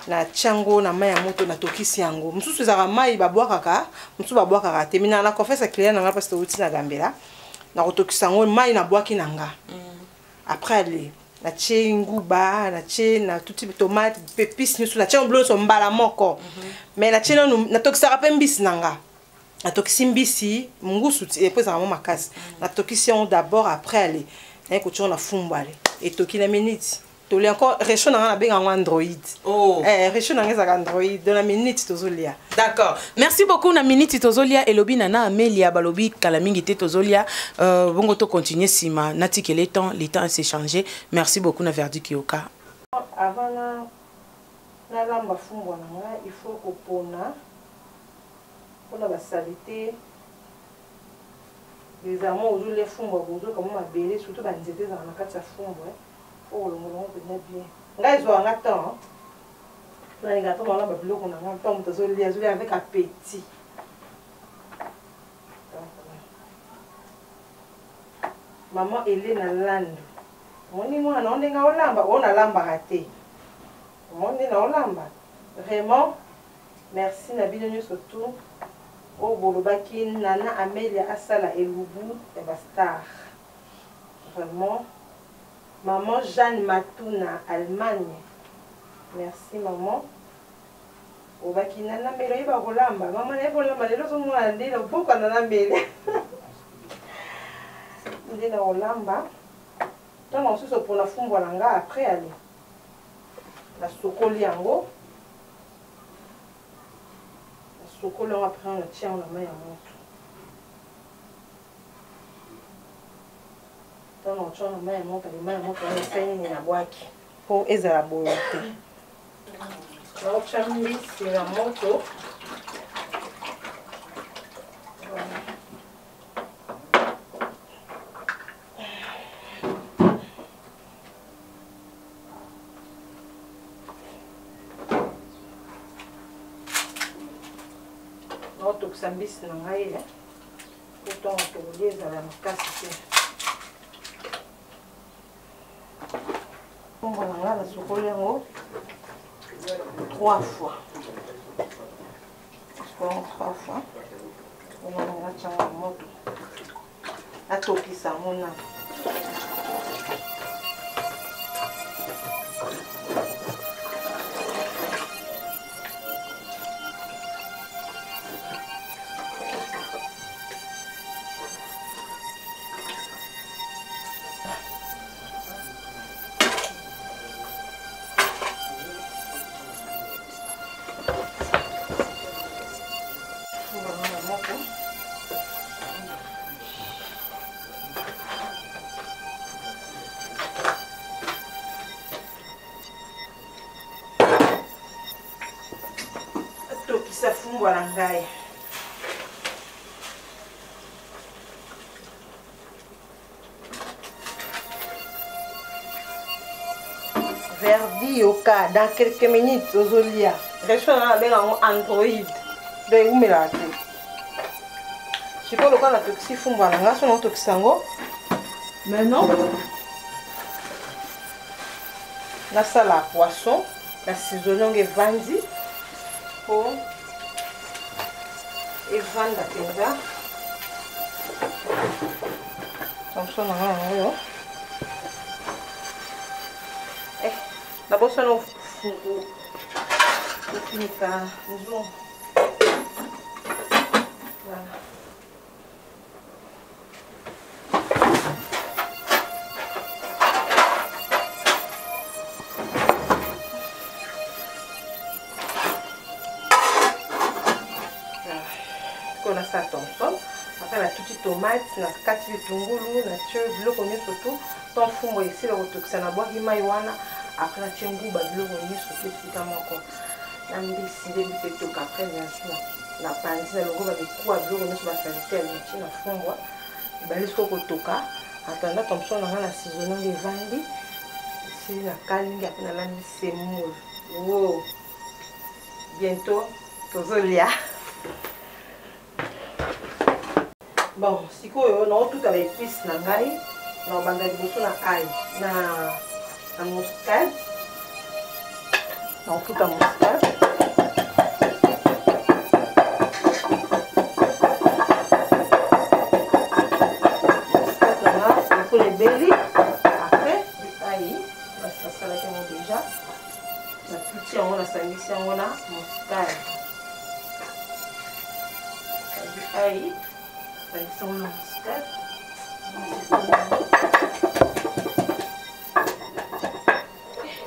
S5: na chango na maya moto na tokisi yango mususu za mai ba boakaka mususu ba boakaka temina na confesse client na parce que outi na gambela na tokisa yango mai na boaki nanga après aller na tche nguba na tche na tout type tomate pépis nyusu na tche bleu so mbala moko mais na tche na tokisa pe mbisi nanga na tokisi mbisi mungusu et puis ça vraiment makasi na tokisi on d'abord après aller na ko tchona fumbale et tokina minute to li encore réchaud na benga Android réchaud na ngeza Android de la minute tozolia.
S6: D'accord, merci beaucoup na minute tozolia elobi nana Amélia balobi kala mingi te tozolia bongo to continuer sima natiki le temps s'est changé. Merci beaucoup na Verdi Kioka.
S5: Avant na lamba fumbo nanga il faut kopona pona ba salité les amants ozolia fumbo bozo comme ma belé surtout ba nzete za na kati ya fumbo oh le monde est bien ngai zo anga temps na les gâteaux on a biloko na nga temps tozolia avec appétit. Maman Elena Lando moni mwana ondenga olamba ona lamba raté moni na olamba vraiment merci na bino surtout au bolobaki nana Amélia asala elubu et bastar vraiment. Maman Jeanne Matuna, Allemagne. Merci maman. O baki nana melo iba kolamba. Maman ne kolamba lelo so mwana ndela boka nana melo. Ndela kolamba. Tant on se pour la fumbo langa après aller. La sokoli yango. La sokoli après on tient la main en moto. On tient la main monte on fait une boîte pour ezala boyote. On chambi c'est la moto. On to sambis na ngai pour to ezala makasi. On va la soucoler en 3 fois. 3 fois. On va la changer en moto. À toki ça mon âme. Ça fumbo la ngai. Verdi Yoka dans quelques minutes ozolia. Restaurant avec un Android. De umela te. Je peux le voir la toxi fumbo la ngai son toxango. Maintenant la salle à poisson. La saison est vendue. Oh. Et vendre la pizza. Comme ça, on a d'abord, ça nous fout. On finit par nous. Voilà. On a ça Thompson. Après la petite tomate, la kati bitungulu, la tue biloko nyonso surtout. Tant fumbo ici le rotokisa na bois himaywana. Après la tiengu ba biloko nyonso surtout sika moko. Na mbisi de mbisi to après bien sûr. La panzi na longo ba bikuwa biloko nyonso ba sanitaire na fumbo. Ba lisko kotoka. Atanda Thompson na la saison de vandi. Ici la kalinga après la semoule. Wow. Bientôt tozolia. Bon, si on a tout avec épices na ngai, na banda liboso na ail, na muscade, na tout à muscade. Muscade na pour les belly. Après, ail, ça là que déjà. Na petit on a sangisi on a muscade. Ail. Ils sont en muscade.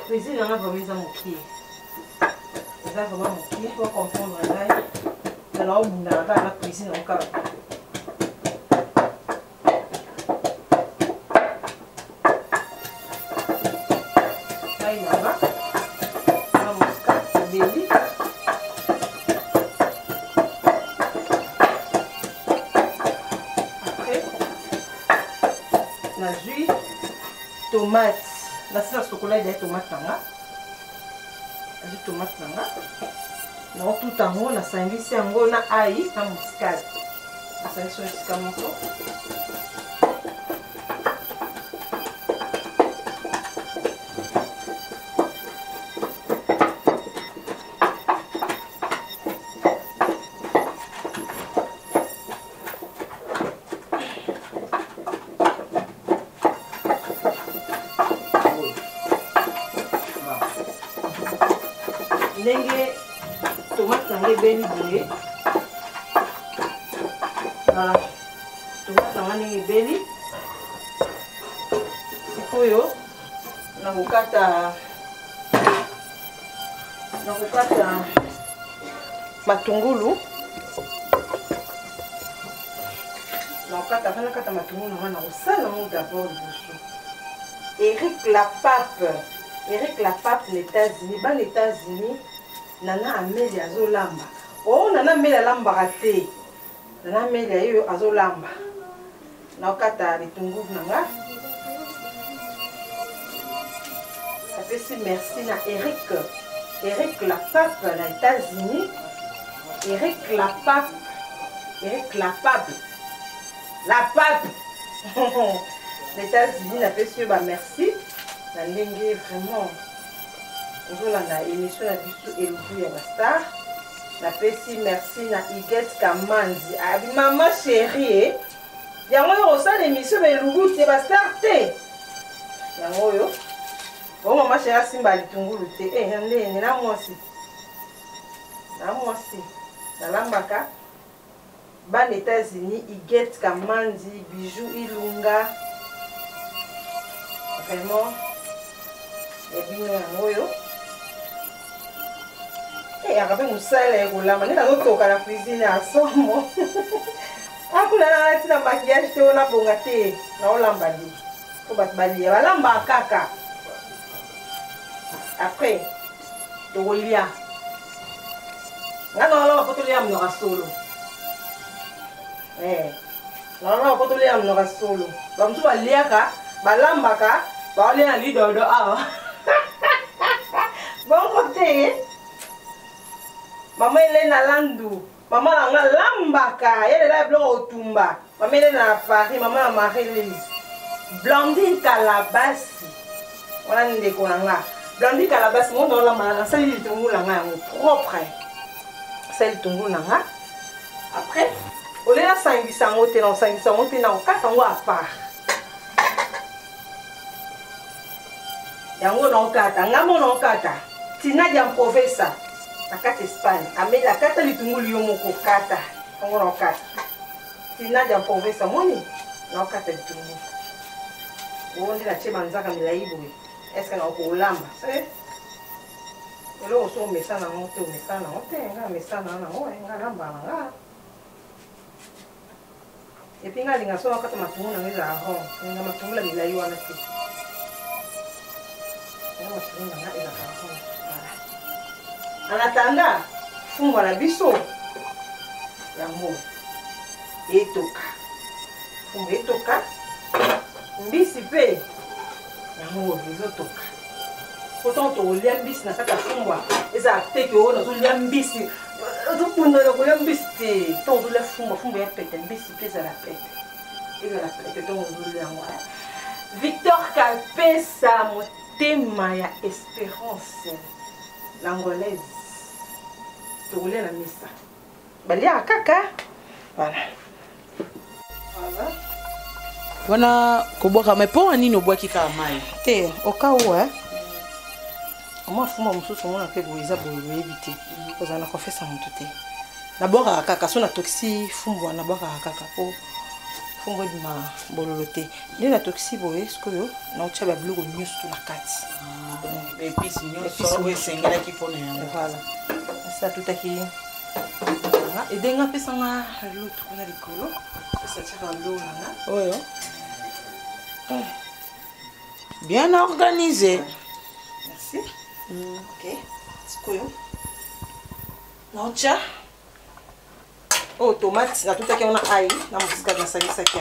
S5: Cuisine, on a vraiment mis à mon pied. Ils ont vraiment mon pied pour comprendre là. Alors, on a la cuisine encore. Là, il y en a. La muscade, c'est belly. La jus, tomate, la sauce chocolat des tomates là, la jus tomate là, non tout en haut, la sangisi en haut, na ail, na muscade, la sangisi jusqu'à mon corps. Ndenge tomate nange beli boye. Voilà. Tomate nange ndenge beli. Sikoyo nakokata matungulu. Nakokata matungulu wana osala mo d'abord liboso. Eric Lapape les États-Unis, ban les États-Unis, nana Amélie azolamba. Oh nana Amélie alamba raté. Nana Amélie azolamba. Na okata bitungulu nanga. Ça fait si merci na Eric Lapape les États-Unis. Eric Lapape. Les États-Unis n'a fait sur merci. La lingue vraiment. Aujourd'hui, la émission a vu et le star. La petit merci na Iguette Kamanzi. Ah, maman chérie. Il y a un aussi l'émission mais le goût c'est pas starté. Il y a un yo. Bon maman chérie simba litungulu te. Eh ndé na moi aussi. Na moi aussi. Na lambaka. Ban États-Unis Iguette Kamanzi bijou ilunga. Vraiment. Et bien yo. Et après nous salé la manière dont la cuisine à somme. Après la maquillage te on a bongaté na olambadi. Faut battre bali ya lamba kaka. Après to olia. Ngana la photo ya mnora solo. La photo ya mnora solo. Ba mtu baliaka balambaka ba olia na lidodo awa. Bon côté. Maman elle est na landu. Maman na lambaka, elle est là blanc otumba. Maman elle est na Paris, maman na Marie-Lise. Blandine Calabasi. Wana ndeko nanga. blandi calebasse mon dans la main ça il tungu nanga propre ça il tungu nanga après on est là sangisa ngote na okata ngo à part yango na okata ngamo na okata tina dia professeur akata Espagne amela kata litungulu yo moko kata ngo na okata tina dia professeur moni na okata litungulu uonde na chema nzaka milaibu est-ce que na okolamba c'est elo so mesana ngote nga mesana na ngo nga lamba nga et puis nga linga so kata matungu na ngeza aho nga matungu la milai wana ti nga matungu na ngeza aho anatanga fumba na biso yango etoka fumba etoka mbisi pe yango ezotoka pourtant tolia mbisi na kata fumbwa eza teke ona tolia mbisi tokunda kolia mbisi te tozolia fumba ya pete mbisi pe ezala pete tozolia yango Victor Kalpesa motema ya espérance l'angolaise tokolia na misa balia kaka voilà
S6: wana koboka mais pour nini obwaki ka mai
S5: te okawa moi fuma mususu mona pe boiza boye éviter kozana kofesa mutu te na boka kaka so na toxi fumbo na boka kaka po fumbo di ma bololo te ni na toxi boye skoyo na ucha ba blogo nyusu na kati
S6: épices nyusu we sengela ki pona yango
S5: voilà ça tout aki et denga pesa nga l'autre na likolo ça tire l'eau là
S6: oyo bien organisé.
S5: Merci. Ok. C'est quoi? Non, tiens. Oh, tomate, na tout à on a ail, na musika na salisa qui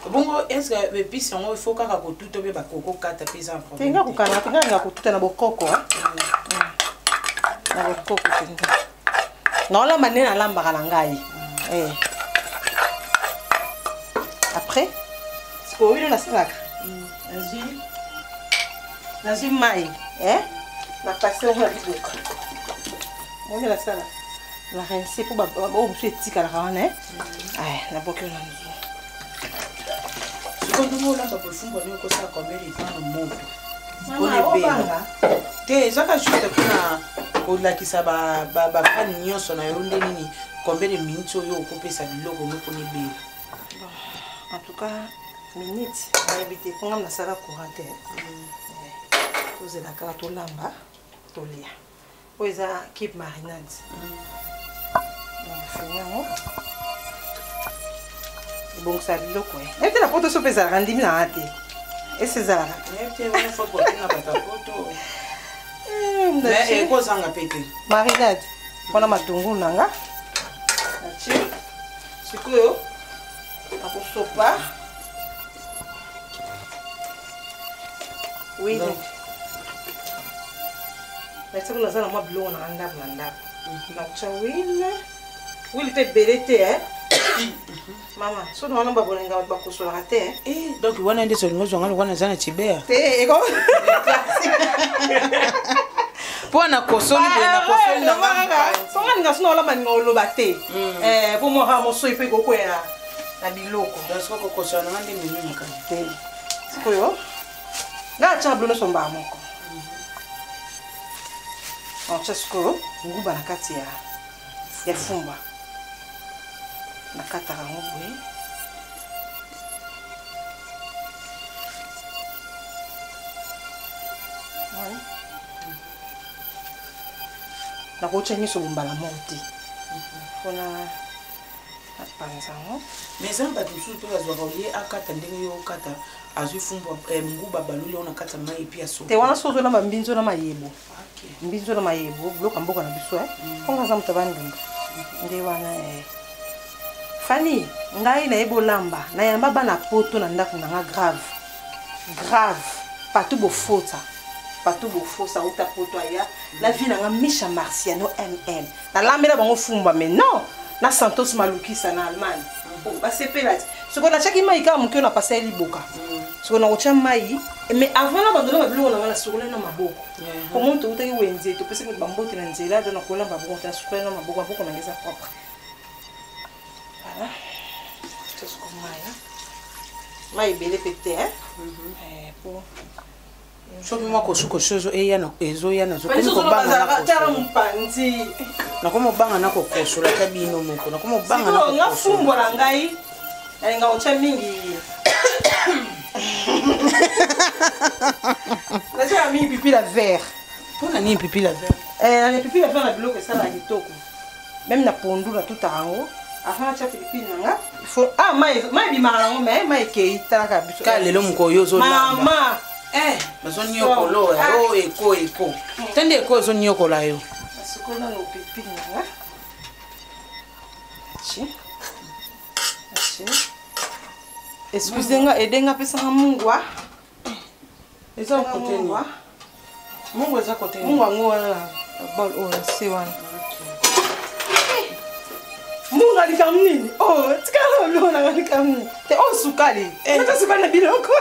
S6: Bongo, est-ce que les épices il faut qu'à tout tomber ba coco kata pisa en
S5: problème. Tenga kukana, tenga nga kututa na bokoko hein. Na bokoko tenga. Non la manena lamba kana ngai. Après pour huile la salade. Vas-y maï, la passer on va vite. On met la salade. La rincer pour on peut tika la rane. La boque là.
S6: Quand nous là pour fumba nous ko ça comme il est en moto. On est bien. Te zaka juste pour la ki sa ba pa nyonso na yonde nini combien de minutes yo ko pesa biloko no poni bien.
S5: En tout cas minutes habité pour la salade courante la carte lamba tolia oza keep marinade bon ça biloko et la poto so pesa randimi na ate et c'est ça
S6: et faut porter na pata poto mais ko zanga pete
S5: marinade pona matungu nanga achi sikoyo akosopa. Oui. Mais ça nous a na mablo na anda blanda. Na cha will te belete Mama, so no namba bolenga ba kusola te.
S6: Donc wana ndi so ngozo ngalo wana zana chibea.
S5: Te eko.
S6: Pona kosoli na mama.
S5: So ngani sino la mani ngolo bate. Po mo ha mo so ipe ko kwela na biloko.
S6: Donc ko kosola ngandi mimi maka.
S5: Te. Sikoyo. Na cha blo no somba moko. On chasko nguba na kati ya fumba. Nakata rango boye. Ouais. Na kocha ni so bumbala monti. Fona apanzango.
S6: Mais ça pas tout surtout la zoalie akata ndenge yo kata azu fumba nguba balule ona kata mai pia so.
S5: Te wana sozo na mbinzo na mayebo. Mbinzo na mayebo bloka mboka na biso Konga za mtabani ndi wana Fanny, ngai na ebo lamba, na yamba bana poto na ndaku na grave. Grave. Partout bo fota. Partout bo fosa uta poto aya. La vie na Misha Marciano MM. Na lambela bango fumba mais non. Na Santos Malukisa na Allemagne. basepela ti soko natiaki mai kaka moke na pasa ya liboka soko nakotya mai mais avant na bandona babiloko na wana sukola na maboko komo toutaki wenze topesaki bambote na nzela do nakola maboko te nasukola na maboko nanga eza propre voilà tosoko mai ebele pe te po
S6: soki moko sukoso ezoya nakomobanga nakokosola ta bino moko
S5: nakomobanga fumbo na ngai nalinga kotya mingi natyaka mingi pipi la vert
S6: mpona nini pipi la vert
S5: na pipi la vert na biloko esalaka kitoko meme na pondu na tutaka yango afin natya pilipili nanga mai ebimaka nango me mai ekei talaka biso
S6: ka lelo moko oyo ozolamba bazoniokola o eko tende eko ezoniokola yo
S5: nasikola na pilipili nanga excuse nga edenga apesanga mungwa
S6: eza kote mungu eza kote
S5: mungu yango wana bol oyo se wana mungu alikamu nini tikala oloko nanga likamu nini te osukali natasuka na biloko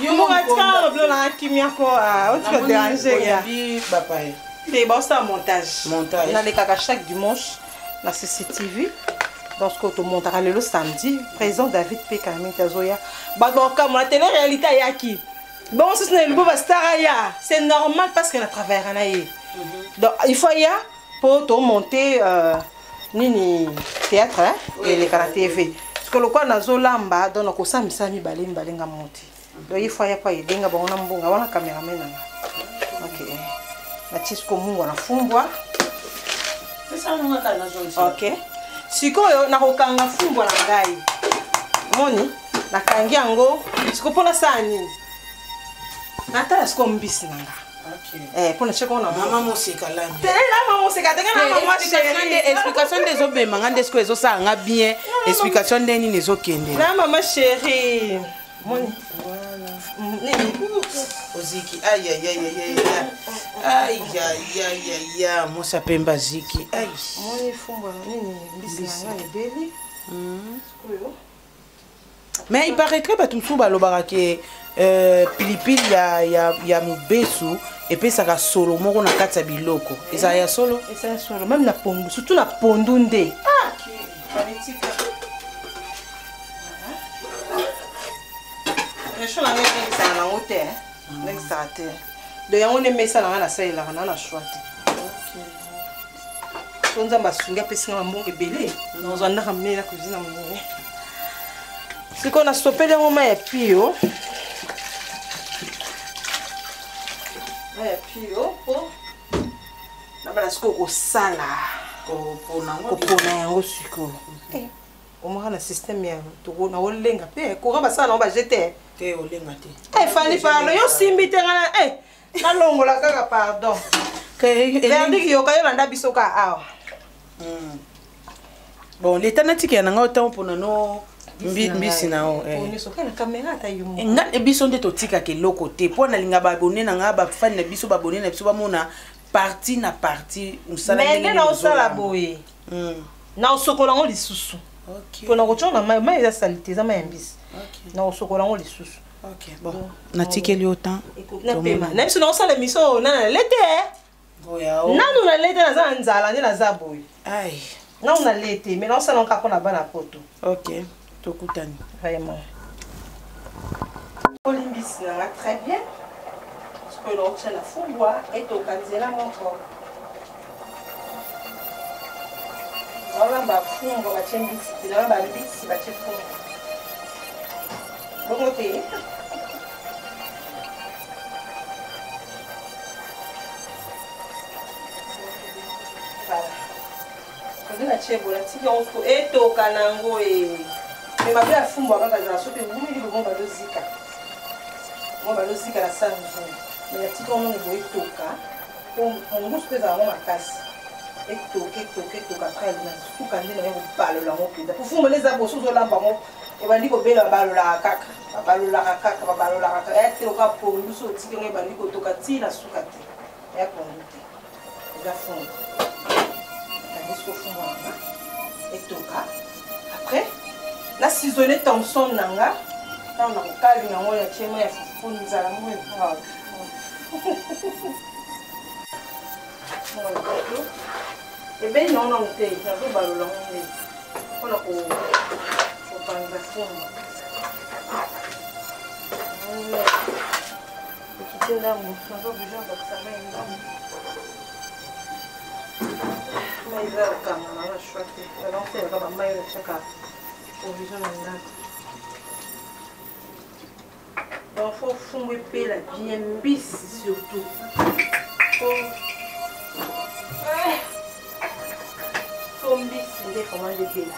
S5: mungu atikala biloko nanga kimiako otika déranger ya te baosala montage nalekaka chaque dimanche na CCTV donc tomontaka lelo samedi président David P. Carmen tazoya badokamona télé réalité ayaki bon si na elubo bastara ya c'est normal parce que na travaillera na ye donc il faut ya pour tomonter nini théâtre eleka na TV parce que lokwa nazolamba donc nakosambisa mibale nga monte donc il faut ya pa edenga bango na mbonga wana cameraman nanga ok natisiko mungu anafumbwa ok sikoyo nakokanga fumbwa na ngai moni nakangi yango siko mpona saa nini natala siko mbisi na nga mpona cheko na
S6: mama moseka lami
S5: mama moseka teke na mama chérie
S6: explication nde ezobema nga nde siko ezosala nga bien explication nde nini ezokende
S5: na mama chérie moni
S6: oziki ayayayaya mosa pemba ziki ai
S5: moni fumbwa nini mbisi na nga ebeli
S6: mais il paraîtrait bato mosusu balobaka ke pilipili ya mobesu epesaka solo moko na kati ya biloko ezala ya solo
S5: eza ya solo même na pondu surtout na pondu nde resho na ngai ndekisaka nango te ndekisaka te do yango nde mesa na ngai nasalelaka na na shwa te so nzambe asungi apesinga mambongo ebele nazwa ndaka minene na kozina monene sikoyo nasopeli yango mai ya pio po nabana sikoyo kosala kopona yango sikoyo omaka na systeme ya na olenga mpe koka basala nango bajete
S6: te olenga te
S5: fali pardon yo simbi te ngana nalongola kaka pardon verdiki yoka yolanda biso ka awa
S6: bon leta natikela nanga otango mpona no mbisi na o nga biso nde totikaka eloko te mpo nalinga babone na nga bafani na biso babone na biso bamona parti na parti
S5: mende na osala boye na osokola ngo lisusu mpona kotyona mai eza salite eza mai ya mbisi na osokola ngo lisusu
S6: natikeli otan
S5: na biso na osala miso nana lete nanu na lete naza na nzala nde naza boye nanu na lete mais na osala ngo kaka mpona bana poto
S6: ok tokutani
S5: vraiment olimbisi nanga très bien sikoyo naokutya na fumbwa etoka nzela moko naolamba fumbwa batye mbisi te naolamba mbisi batye fumbwa bongo te natyebola tiki yango etoka nango me mabe ya fumbwa kaka ezala soki ewumili bongo balozika na sala mosusu me natika omoni boye etoka mongusu mpe ezala ngo makasi etoka apres na suka nde naye kobalola yango mpenza po fumbwa nde eza boso ozolamba yango ebandi kobela babalolaka kaka eteloka pondu so otiki yango ebandi kotoka ti na suka te eya pondu te eza fumbwa biso fumbwa nanga etoka Après, na saisonné Thompson nanga. Dans le cas où on a acheté moi pour nous aller et bien non non t'es ça va ballon on a au organisation petit peu là on va bouger donc ça va mais il va quand même la chouette alors c'est comme mais chaque provision là donc faut fouiller la bien bis surtout Tombi, c'est comment de paix là.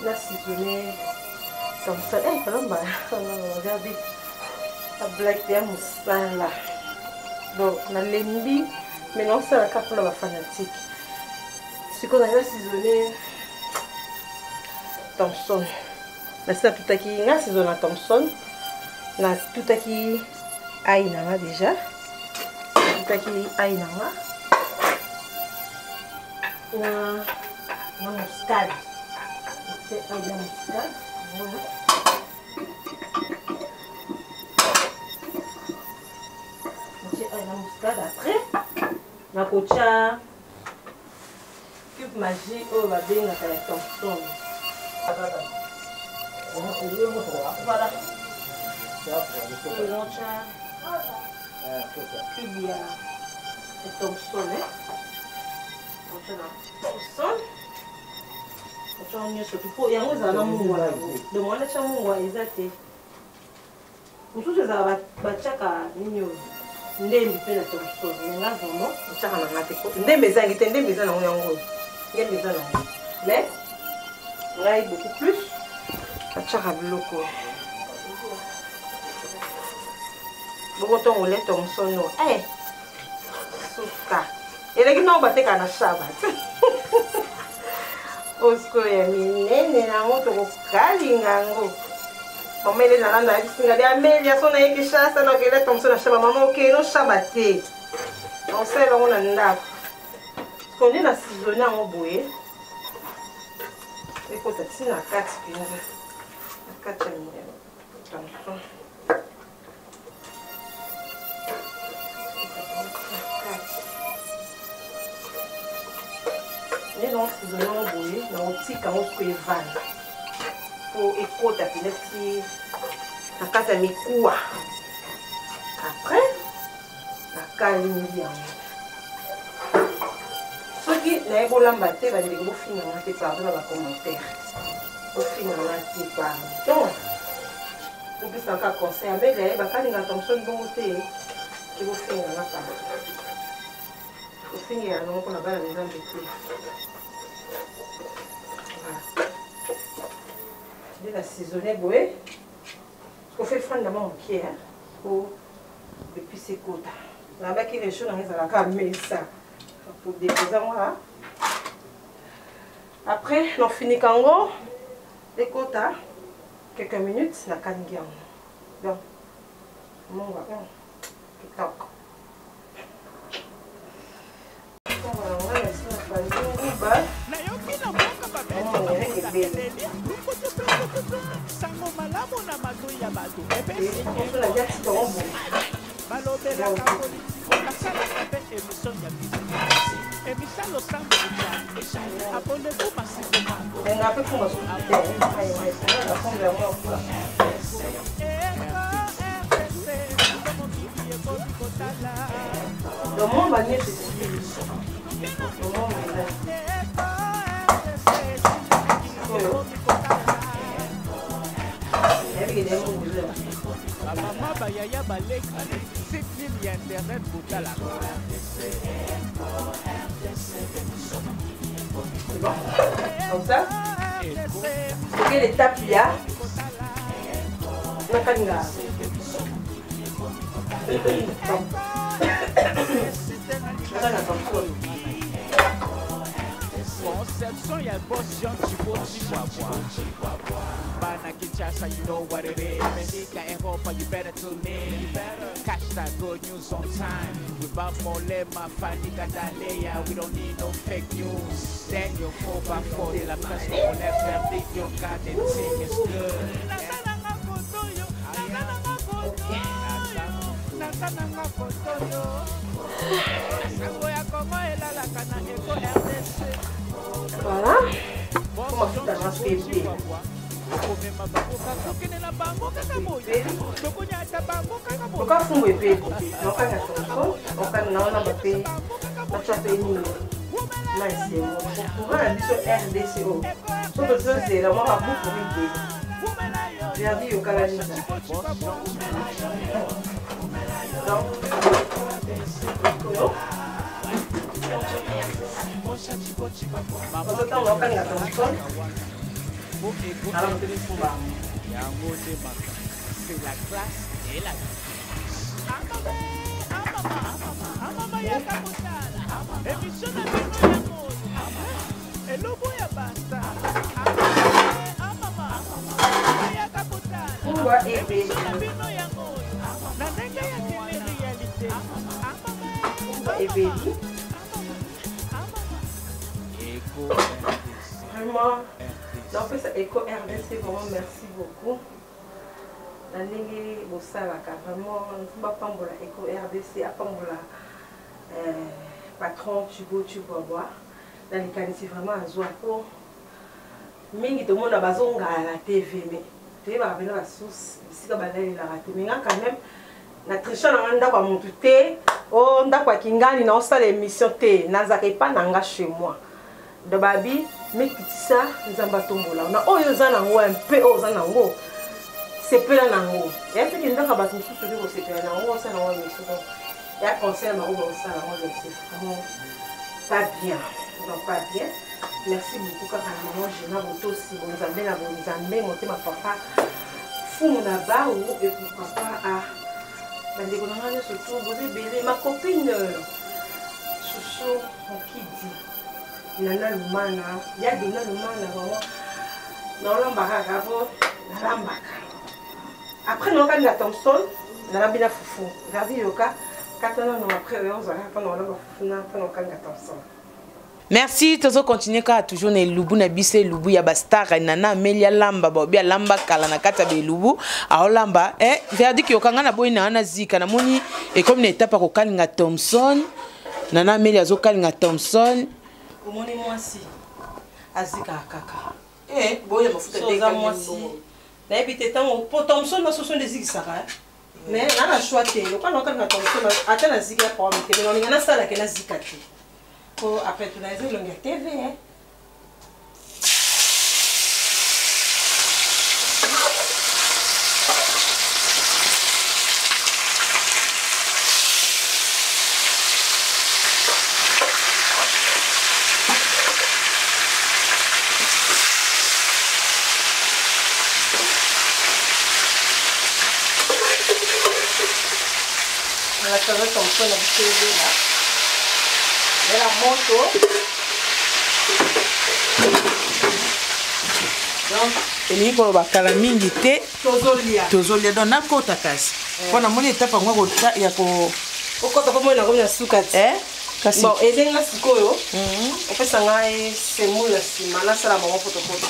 S5: La saisonner comme ça. Eh, caramba, regardez la blague de moussala. Donc, on a l'ennemi, mais non, c'est la carte pour la fanatique. Ce qu'on a saisonné Thompson. Mais c'est tout à qui a saisonné Thompson. On a tout à qui aïna déjà. Tout à qui aïna. On a muscade. C'est un bien muscade. Voilà. C'est un muscade après. On a cocha cube magie au va bien la Thompson. Voilà. Cube ya Thompson. Il y a un beaucoup plus. Osko ya minene na moto kokalinga ngo. Pomele na landa bisinga dia Amelia sona yeke chasa na kele Thompson na shaba mama okay no shabate. On sait là on a ndako. Qu'on est na saisonné en boye. Et quand tu na 4 pinza. 4 Thompson. Et donc, si vous avez un bouillie, on a aussi quand on se fait vendre. Pour écouter la petite la carte à mes coups. Après, la caline bien. Ceux qui n'ont pas l'embatté, va dire que vous finissez par dans les commentaires. Vous finissez par donc, vous pouvez encore conserver les bacalines à Thompson bon côté. Et vous finissez là par. Vous finissez à non pour la balle les embêtés. La saisonner boé on fait fondre d'abord au pied pour depuis ces côtes là-bas qui les choses dans la calmer ça pour déposer moi après on finit quand on les côtes quelques minutes la canne donc mon va TikTok on va laisser la base
S10: sango malamu na matoi ya bato epesi balobelaka okasalaka mpe émission ya bisika émission losambo ya abonnez-vous Maman Bayaya Balek, site ligne internet Boutala.
S2: C'est bon? Comme ça? Ok, l'étape là. On va faire
S10: Conception, y'a boss Jean Chihuahua. Bana Kinshasa, you know what it is. Mexica, Europa, you better tune in. Catch that good news on time. Without Molema, Fanika, Dalea, we don't need no fake news. Daniel 4x4, de la presse congolaise, verdict, your goddamn thing is good.
S2: Voilà. Comment ça marche bébé? Pourquoi vous me bébé? On va faire ça. On va faire on va RDCO. Sur le sol, c'est là, on va beaucoup bébé. J'ai dit au Canada.
S10: C'est la classe et la
S2: Vraiment, donc ça Eco RDC, vraiment merci beaucoup. La ligne vraiment, Pambola Eco RDC, à Pambola patron Tubo Tubois, dans les qualités vraiment à Zouapo. Mingi tout le monde a besoin de la TV, mais tu vas venir à la source, ici quand il a raté. Mais quand même, la trichon on a pas monté, on a pas kingani, on a l'émission T, n'azaré pas n'anga chez moi. De babi, mais qui ça, nous avons tombola. On a oh ils en un peu aux en haut. C'est peu en haut. Et puis il n'a pas battu tout ce que c'est peu en haut, ça n'a pas mis souvent. Il y a conseil ma haut ça, c'est vraiment pas bien. Donc pas bien. Merci beaucoup quand on mange na moto si bon nous amène monter ma papa. Fou mon aba ou et pour papa a ben des grands surtout vous belé ma copine Chouchou qui dit Nana Lumana, il y a des Nana Lumana vraiment dans l'embarras avant la lambaka. Après nous on a Thompson, on a bien foufou. Regardez yoka, 4 ans après on va pendant la foufou na pendant qu'on a Thompson.
S6: Merci, tozo continuer ka toujours ne lubu na bise lubu ya bastara nana Amelia Lamba bobia lamba kala na kata be lubu a lamba verdict yokanga na boy na zika na moni et comme une étape ko kalinga Thompson nana Amelia zo kalinga Thompson
S2: komoni mwasi azika kaka boye mafuta dega mwasi na ebite tango po Thompson na soso des zikisaka mais na choix te le quand on kalinga Thompson ata na zika pour mettre mais on ngana sala ke na zika te. Après tout, on a une TV. On a trouvé comme ça la TV là. Et la moto.
S6: Donc, il y a un calamingi té. Tozolia dans la côte à casse. Quand on a étape, on va il y a pour.
S2: Au côté comme on a comme un soukati. Bon, et les gens qui koyo. On fait ça là et c'est mou la cima. Là c'est la maman photocopie.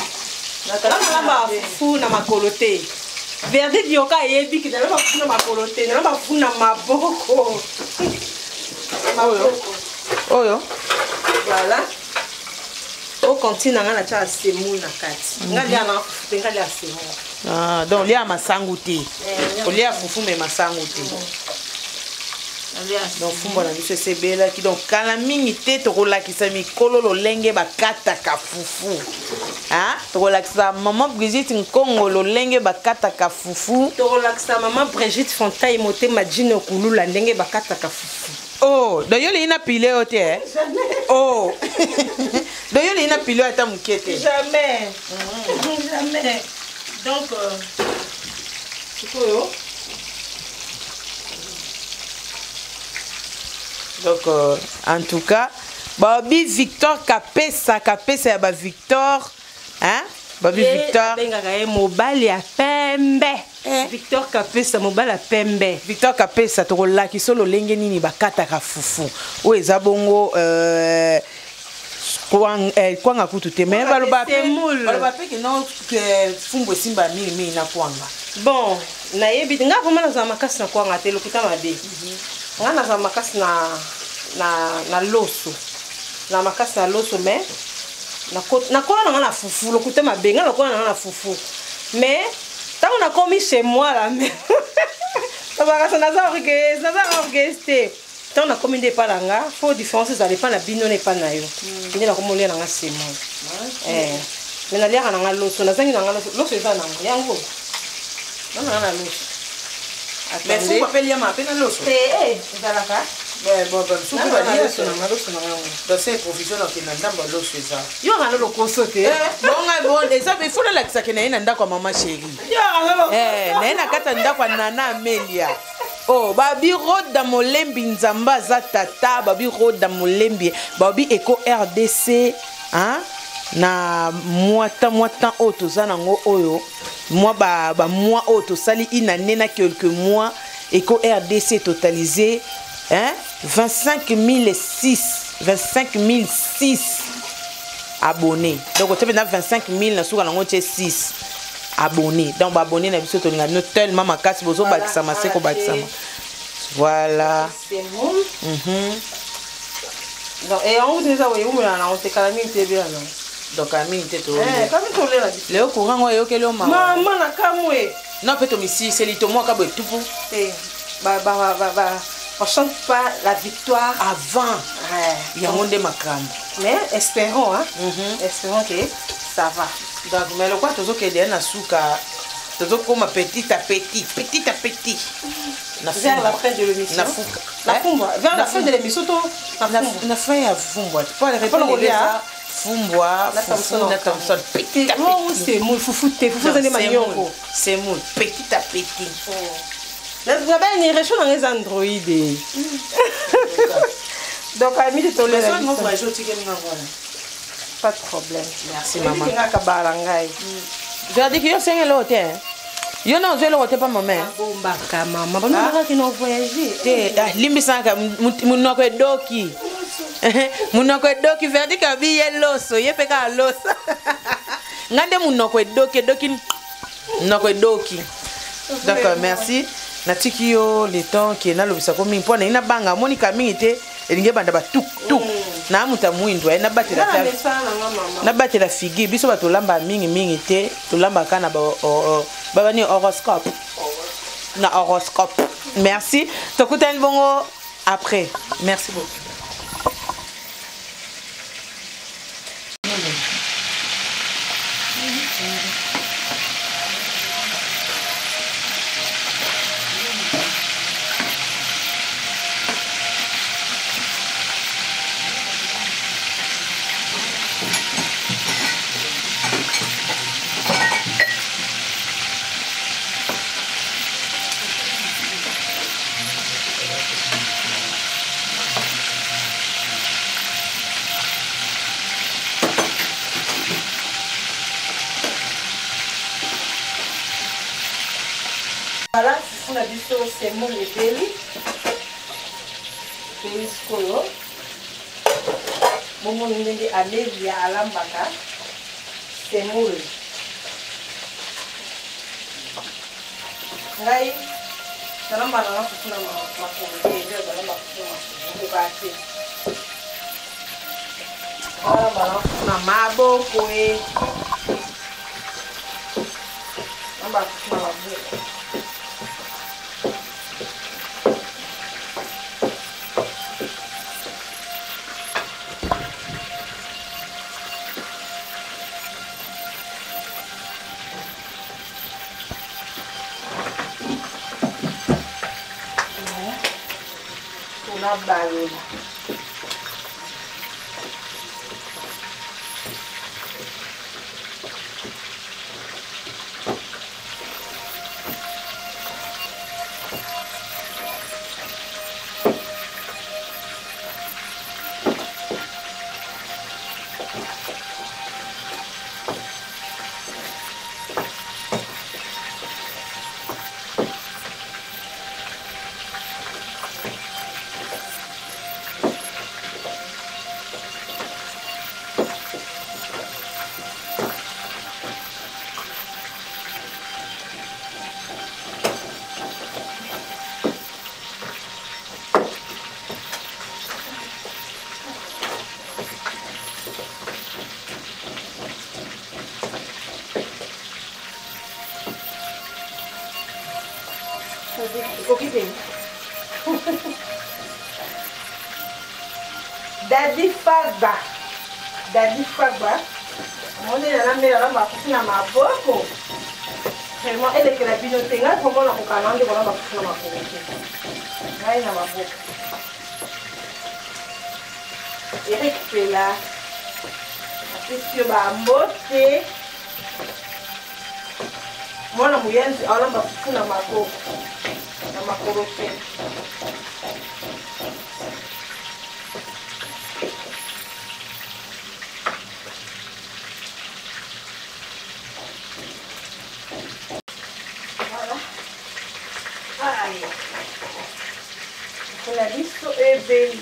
S2: Là ma fou na makoloté. Verde dioka et biki na ma fou na makoloté. Na ma fou na maboko.
S6: Oyo.
S2: Voilà. Au continent on a déjà semou na kati. Ngali ana ngali a semou.
S6: Ah, donc il y a ma sangoute. Il y a foufou mais ma sangoute. donc fumba na biso esebelaki donc kala mingi te tokolakisa mikolo lolenge bakataka fufu tokolakisa mama Brigitte Nkongo lolenge bakataka fufu
S5: tokolakisa mama Brigitte Fontaine motema jino kulula ndenge bakataka fufu.
S6: Oh, donc yo lina pile o te oh donc yo lina pile ata mukete
S5: jamais jamais donc sikoyo.
S6: Donc, en tout cas, Babi Victor Kapesa ya ba Victor, hein? Babi Victor.
S5: Mobile ya pembe. Victor Kapesa mobile ya pembe.
S6: Victor Kapesa to la ki solo lenge nini bakata ka fufu. O ezabongo kwanga kutu te mais baloba pe que non que fumbo simba mi na kwanga.
S5: Bon, na yebi nga vraiment na makasi na kwanga te lokuta mabe. Nga na makasi na loso. Na makasi na loso mais na kola na fufu lokuta mabe nga na kola na fufu. Mais tant on a commis chez moi là mais ça va ça n'a orgueillé. Tant on a commis des palanga, faut différence ça dépend la bino ne pas na yo. Ni na komo lia na c'est moi. Mais na lia na loso na zangi na loso eza na yango. Non na loso.
S6: Mais faut pas payer ma peine loso.
S5: Ezalaka.
S6: Bon, soupe ba lia loso na yango. Dans ces professionnels qui na ndamba loso eza.
S5: Yo na lo koso te.
S6: Bon, eza il faut la kisa ke na ndako mama chérie. Na kata ndako nana Amelia. Oh, babi roda molembi nzamba za tata, babi roda molembi, babi Eco RDC, hein? Na moita auto zanango oyo. Moi ba moi auto sali inane na quelques mois Eco RDC totalisé hein 25 006 abonnés. Donc on a 25 000 na suka nango 6 abonnés. Donc ba abonnés na biso to linga no tellement makasi bozo bakisa maseko bakisa. Voilà.
S5: C'est bon. Donc et on vous ça voyez où na on te kalami te bien non.
S6: Donc ami te to.
S5: Comme to le la.
S6: Le courant yo kelo mama.
S5: Maman na kamwe.
S6: Non peut to misi c'est lito moi ka bo tout pour.
S5: Ba on chante pas la victoire
S6: avant. Il y a monde makam.
S5: Mais espérons hein. Espérons que ça va.
S6: Donc mais le quoi tozo ke na suka tozo comme petit à petit.
S5: Vers la fin de l'émission. Vers la fin de l'émission
S6: na fin ya fumbwa. Pas le répéter ça. Fumbwa, na Thompson petit à petit.
S5: C'est mou foufouté, foufouté manioko.
S6: C'est mou petit à petit.
S5: Vous avez une réchaud dans les androïdes. Donc, ami de toler. Pas de problème.
S6: Merci, maman.
S5: Je vais dire que c'est un hôtel.
S6: Yo non, je l'ai pas maman.
S5: Bombaka maman. Maman qui n'a voyagé.
S6: Limbisanga munoko doki. Munoko doki verdi ka bi loso, ye peka loso. Ngande munoko doki munoko doki. D'accord, merci. Natiki yo le temps qui est na lobisa ko mingi pona ina banga monika mingi te elinge banda ba tuk na muta muindwa ina batela ta na batela figi biso ba tolamba mingi te tolamba kana ba ni horoscope na horoscope. Merci tokutani bongo après. Merci beaucoup.
S5: Voilà, on a dit que c'est mon épeli. Épeli skolo. Mon nende Amelia alambaka. C'est mon. Ngai, nalamba na kufuna makombe ndio nalamba kufuna basi. Nalamba na kufuna maboko nalamba kufuna maboko.
S2: na balola. Daddy Fagba, on est dans la meilleure marque na maboko. Vraiment elle est que la binote nga comment la kokalande voilà marque na maboko. Ngai na maboko. Eric Pela. Attention ba mbote. Mwana muyenzi ala marque na maboko. Na makoroke. La liste est belle.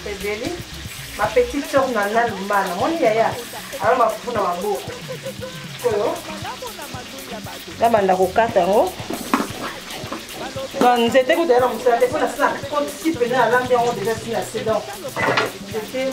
S2: C'est belle. Ma petite soeur Nana Lumana. Mon yaya. Alors ma fou na maboko. Koyo. La banda kokata ngo. Donc c'était que d'ailleurs on s'est fait la snack. Quand si peine à l'ambiance on déjà si la sédant. C'était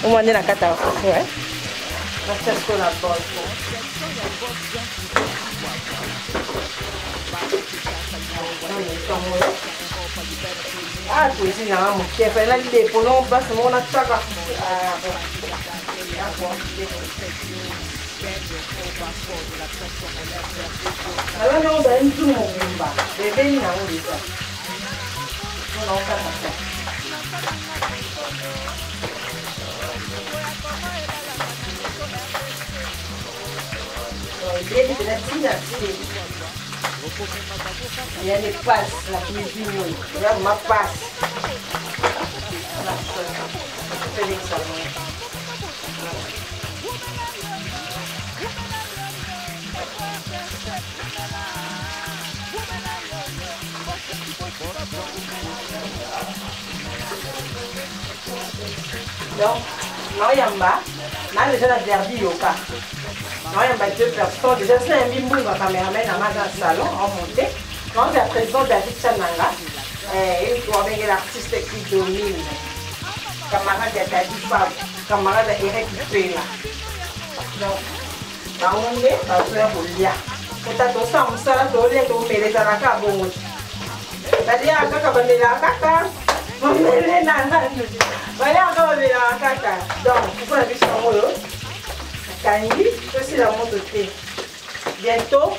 S2: on va aller la cata, ouais. On va faire ce qu'on a bon. Ah, tu es là, mon chef, elle a dit pour nous, parce que mon attaque. Ah, bon. Alors, on va une tour, mon combat. Bébé, il n'a pas dit ça. On va faire ça. Il y a des latines, il y a des passes, la cuisine, il y a ma passe. Donc, Mariamba, là déjà la derby yoka. Mariamba 2 personnes, déjà c'est un bimbo, il va caméraman dans le salon, en montée. Donc, c'est la présidente David Chananga, et il va l'artiste qui domine. Camarade de Daddy Fab, camarade d'Eric Pela. Donc, dans le monde, il va faire un lien. Quand tu as ça, tu as les aracas à bon. C'est-à-dire, quand tu as les aracas, donc, pour la mission Kangi, aussi la montre de thé. Bientôt,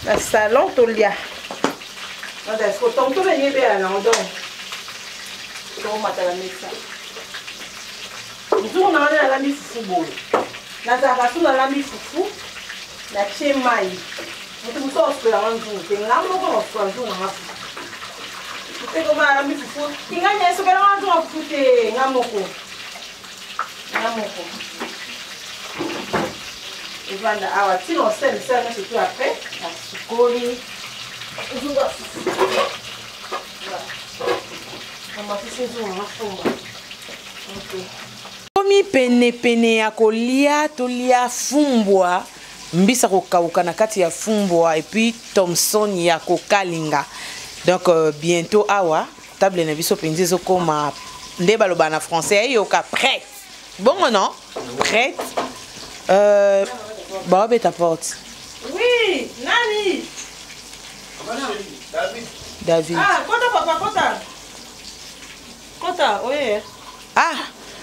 S2: le salon Tolia. Donc, est-ce que tu as venir à l'endroit? Comment tu as mis ça? Nous avons la mise football. Nous avons la mise football. La chemaille. Nous avons la mise football. Nous avons la mise c'est comme la mise football. Il y a ce que nous avons fait. Et voilà, alors si on sait le service surtout après, la sucori.
S6: Komi pene ya kolia tolia fumbwa mbisa kokauka na kati ya fumbwa et puis Thomson ya kokalinga. Donc bientôt awa table na biso penzi zokoma nde baloba na français yoka prête. Bon non? Prête. Bah ta porte.
S5: Oui, nani?
S6: David.
S5: Ah, kota. Kota, oui.
S6: Ah,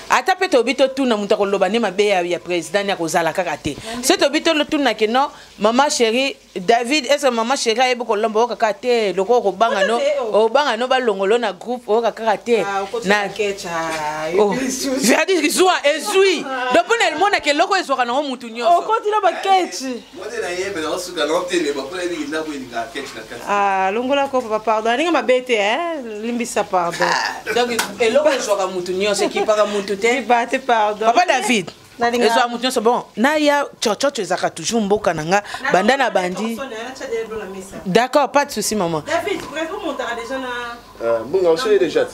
S6: ata pe tobito tuna muta koloba ne mabe ya président ya kozala kaka te. C'est tobito lo tuna ke non, maman chérie David, est-ce maman chérie ayebo kolomba kaka te, loko ko banga no, o banga no ba longolo na groupe o kaka te. Na
S5: kecha.
S6: J'ai dit qu'ils ezui. Donc pour le monde ke loko ezwa na mutu nyonso.
S5: O continue ba kechi. Ah, longola ko papa pardon, ninga mabete limbisa pardon.
S6: Donc eloko ezwa mutu nyonso ki para mutu te.
S5: Bate pardon.
S6: Papa David. Ezwa mutu nyonso bon. Na ya chochocho ezaka toujours mboka nanga banda na bandi. D'accord, pas de souci maman.
S5: David, vous montez déjà na
S11: bon, on sait déjà.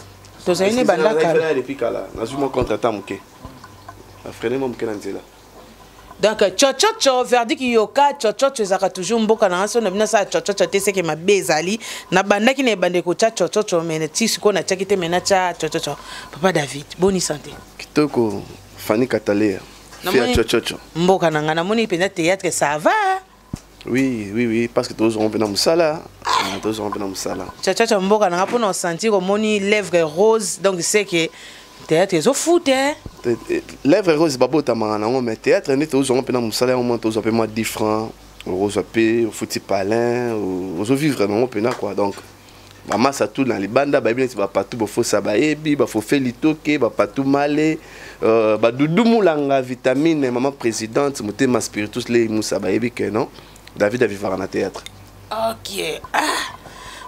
S6: Tozali banda kala.
S11: Depuis kala, nazu mo contrat muke. Afrene mo muke na nzela.
S6: Donc chochocho verdict yoka chochocho ezaka toujours mboka na so na bina sa chochocho te seke mabezali na banda ki ne bande ko cha chochocho mena tisiko na chakite mena cha chochocho. Papa David, bonne santé.
S11: Kitoko Fanny Katalea. Fia chochocho.
S6: Mboka na ngana moni pena théâtre ça va.
S11: Oui, parce que tous on vient dans musala. Tous on vient dans musala.
S6: Chochocho mboka na pour nous sentir comme moni lèvres roses donc c'est que théâtre est au foot hein.
S11: Lèvres roses babo tamana mais théâtre n'est tous on vient dans musala on monte aux peu moins 10 francs. Rose paix, au foot palin, aux vivre non pena quoi donc. Maman ça tout dans les bandes ba bien ba partout ba faut ça ba ebi ba faut felitoke ba partout malé ba dudu mulanga vitamine maman présidente motema spiritus les musa ba ebi que non David a vivre en théâtre.
S6: OK.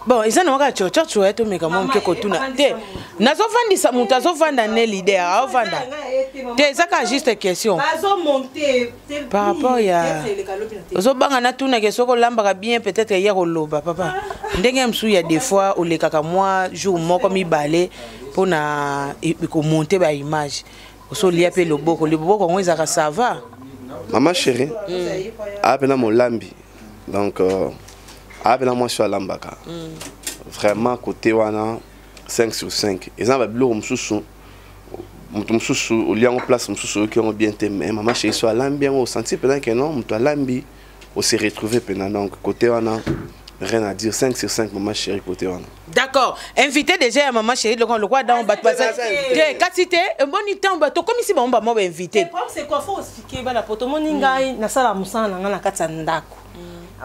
S6: Bon, ils ont encore chochocho eto mais comment que kotuna te nazo vandisa mutu azo vanda ne leader a vanda te zaka juste question
S5: bazo monter
S6: par rapport ya ozo banga na tuna ke soko lamba bien peut-être hier au loba papa ndenge msu ya des fois au lekaka moi jour moko mibale pona ko monter ba image oso lia pe loboko ngo ezaka ça va
S11: maman chérie apena molambi donc apena moi sur lambaka vraiment côté wana 5 sur 5 ils ont bablo msusu mutu msusu olia en place msusu qui ont bien aimé maman chérie sur lambi on senti pendant que non mutu lambi on s'est retrouvé pendant donc côté wana rien à dire 5 sur 5 maman chérie côté wana.
S6: D'accord, invité déjà maman chérie le quoi dans bateau te katite boni temps bateau comme ici bon ba mo invité.
S5: C'est quoi faut expliquer ba la poto moninga na sala musana nga na katsa ndako.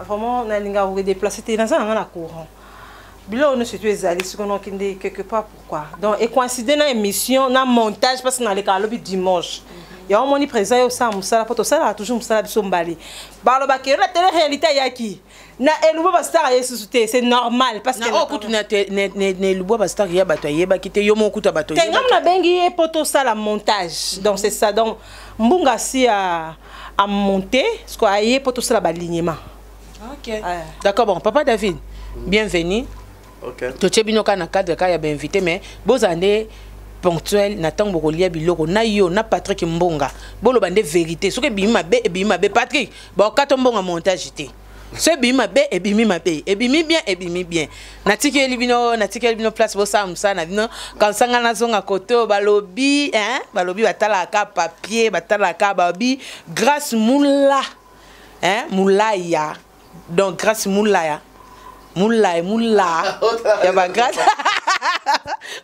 S5: Vraiment na linga vous déplacer te na sala nga na courant. Bilo on se tu ezali ce qu'on a quelque part pourquoi. Donc et coïncider na émission na montage parce que na le kalobi dimanche. Ya on moni présent au sa musala poto sala toujours musala biso mbali. Ba lo ba ke la télé réalité yaki. Na elubo ba star yesu te c'est normal parce que
S6: na okutu na ne lubo ba star ya bato yeba kite yo mo kuta bato
S5: yeba. Ngam na bengi e poto sala montage. Donc c'est ça donc mbunga si à monter ce qu'on a yé poto sala balignement.
S6: OK. D'accord bon papa David, bienvenue.
S11: OK.
S6: To chebino kana cadre ka ya ben invité mais bozande ponctuel na tango bokolia biloko na yo na Patrick Mbonga bolo bande vérité soki bima be Patrick ba kato mbonga montage te ce bima be et bimi bien na tikeli bino place bo samsa na bino quand sanga na zonga koto balobi balobi batala ka papier batala ka babi grâce moula moulaya donc grâce moulaya moula ya ba grâce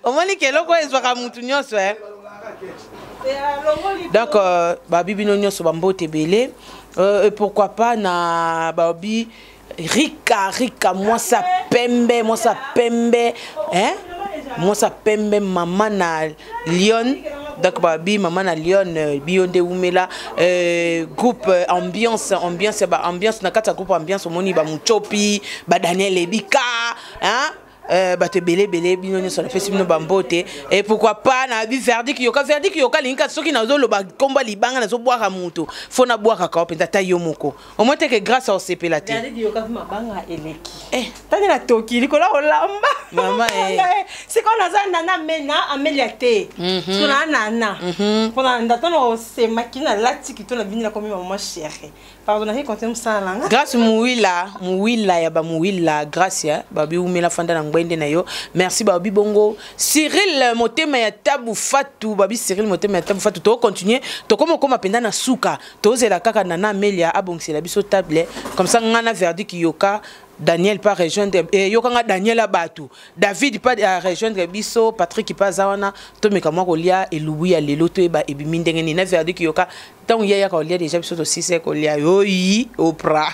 S6: omoni ke loko ezwaka mutu nyonso donc babi bino nyonso bambote belé et pourquoi pas na babi Rika moi ça pembe maman na Lyon donc babi maman na Lyon bionde umela groupe ambiance na kata groupe ambiance omoni ba muchopi ba Daniel Ebika bato belé bino nyonso na pesi bino bambote et pourquoi pas na bi verdict yoka linka soki nazo loba komba libanga nazo boaka muto fo na boaka ka penza ta yo moko au moins que grâce au CP te
S5: verdict yoka mabanga eleki tani na toki likola olamba
S6: mama
S5: c'est quand naza nana mena amelia te so na nana pona ndatono se makina lati kito na binila komi maman chérie pardon na konte msala
S6: grâce muwila ya ba muwila grâce ya babi umela fanda na ngwende na yo merci babi bongo Cyril motema ya tabu fatu babi Cyril motema ya tabu fatu to continuer to koma penda na suka to zela kaka nana Amelia abongsela biso table comme ça ngana verdict yoka Daniel pas rejoindre yokanga Daniel abatu David pas rejoindre biso Patrick pas zawana to mekama kolia elubu ya lelo to eba ebimi ndenge ni na verdict yoka tant ya kolia déjà biso to 6 kolia yoyi Oprah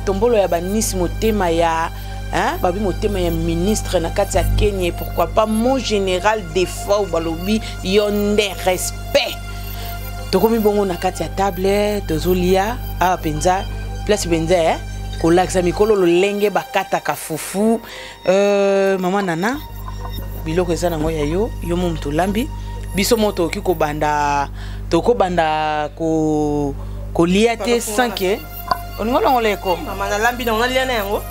S6: tombolo ya banis motema ya babi motema ya ministre na kati ya Kenya pourquoi pas mon général d'effort balobi yonde respect tokomi bongo na kati ya table tozolia a penza place benza ko laxa mikolo lolenge bakata ka fufu mama nana biloko eza nango ya yo mumtu lambi biso moto okiko banda toko banda ko lia te 5 olongolo eko
S5: mama na lambi na onalia na yango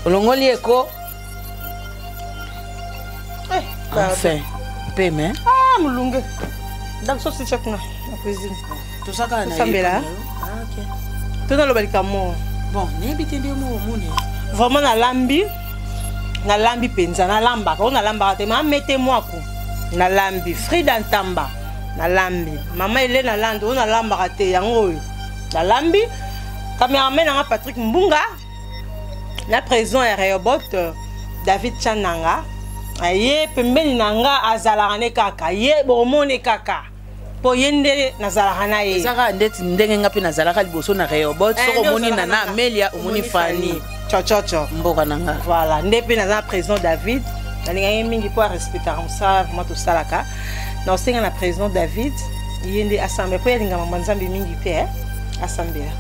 S6: olongoli eko enfin peme
S5: mulunge donc so c'est chakuna na cuisine
S6: tout ça kana
S5: sambela
S6: OK
S5: tout dans le balikamo
S6: bon nebite ndio mo mone
S5: vraiment na lambi penza na lamba ko na lamba te ma mettez-moi ko na lambi Frida Ntamba na lambi mama ile na lando on na lamba te yango la lambi cameraman nga Patrick Mbunga na président ya Rehoboth David Chananga aye pembeni nanga azalakane kaka ye bomone kaka po yende nazalakana ye
S6: zaka ndeti ndenge ngapi nazalaka liboso na Rehoboth soko moni na Amelia omoni Fanny
S5: chochocho
S6: mboka nanga
S5: voilà ndepe na président David nalinga mingi po respecter comme ça vraiment to salaka na osenga na président David yende assemblée po yalinga mamanzambi mingi pe assemblée.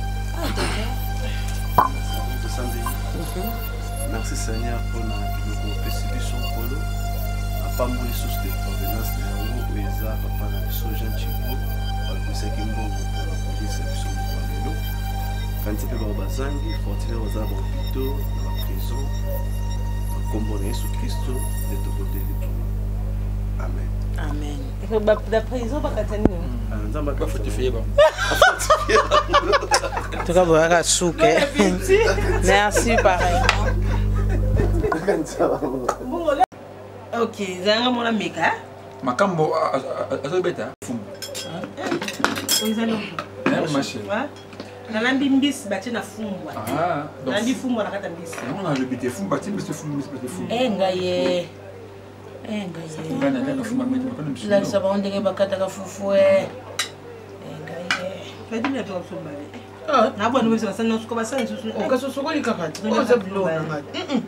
S11: Merci Seigneur pour notre persécution pour nous. À pas mourir sous des provenances de nous, où ils ont papa na biso Jean Chibo, parce que c'est qui mbongo pour la police et biso pour lelo. Quand tu peux voir bazangi, fortifier aux arbres hôpitaux, dans la prison, comme bon Jésus Christ, de te côté de tout. Amen.
S6: Amen.
S5: La prison pas katani.
S11: Nzamba ka fortifier ba.
S6: En tout cas, voilà souke. Merci pareil.
S5: OK, zanga mona meka.
S14: Makambo azobeta fumu.
S5: Oizalo.
S14: Machine.
S5: Na lambi mbisi bati na fumbwa.
S14: Donc
S5: lambi fumbwa na kata mbisi.
S14: On a le bité fumu bati mbisi fumu.
S6: Ngaye. La sabon de bakata ka fufu ngaye.
S5: Fadi na to somba. Na bwana wewe sana usko basani susu.
S6: Okaso sokoli kakati. Oza blo na ngati.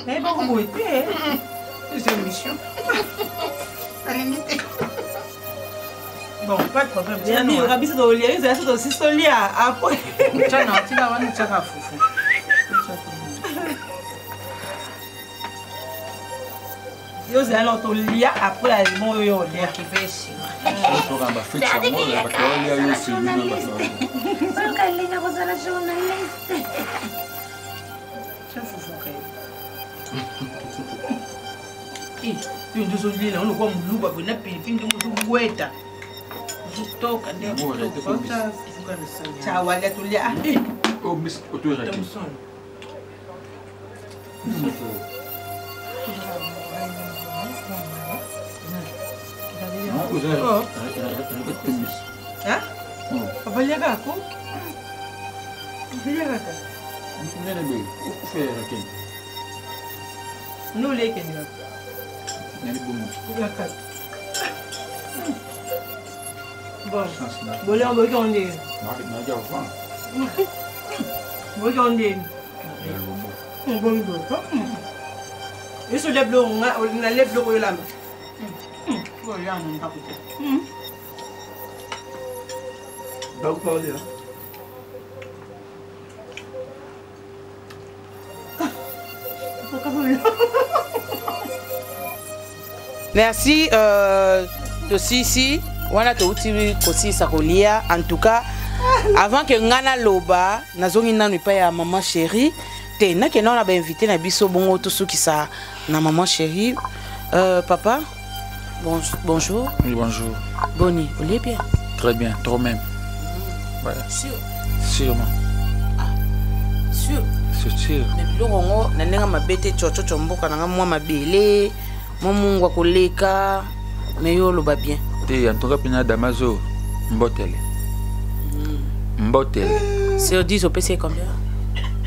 S5: Mais bon vous êtes
S6: c'est une mission.
S5: Bon, pas de problème. J'ai dit, on va bien se lier, c'est ça aussi se lier après.
S6: Tiens, non, tu vas nous faire fufu.
S5: Yo c'est alors ton lia après la bon yo lia qui fait ici.
S14: On va faire ça moi là parce que il y a eu aussi une
S9: Solo kalina kozala journaliste.
S5: Ça c'est ça. Yo ndo so lia on ko muluba bona pili ndo muweta. Toka ndio. Chawa ya tulia.
S14: Oh miss autorisé.
S5: Apa lihat aku? Lihat aku.
S14: Nene bem, o que foi aqui?
S5: Não lê que não.
S14: Nene bom.
S5: Lihat aku. Bom. Boleh ambil kau ni.
S14: Nak jauh kan?
S5: Boleh kau ni. Bom tu. Isso leblo nga, na leblo ko yun lang. Oh, yan ang tapos.
S11: Bago pa ulit,
S6: Merci Tosisi wana touti kosisa kolia en tout cas avant que ngana loba nazongi nanu pa ya maman chérie te na ke na ba invité na biso bongo to soki sa na maman chérie papa bonjour.
S14: Oui, bonjour.
S6: Boni, vous allez bien?
S14: Très bien, trop même. Voilà.
S6: Sûr.
S14: Sûrement.
S6: Ah. Sûr.
S14: C'est sûr.
S6: Mais bilongo na nenga mabete chocho chomboka na mwa mabele Mungu akoleka mais yo loba bien.
S14: Te en tout cas pina Damaso mbotele. Mbotele.
S6: C'est 10 au PC combien?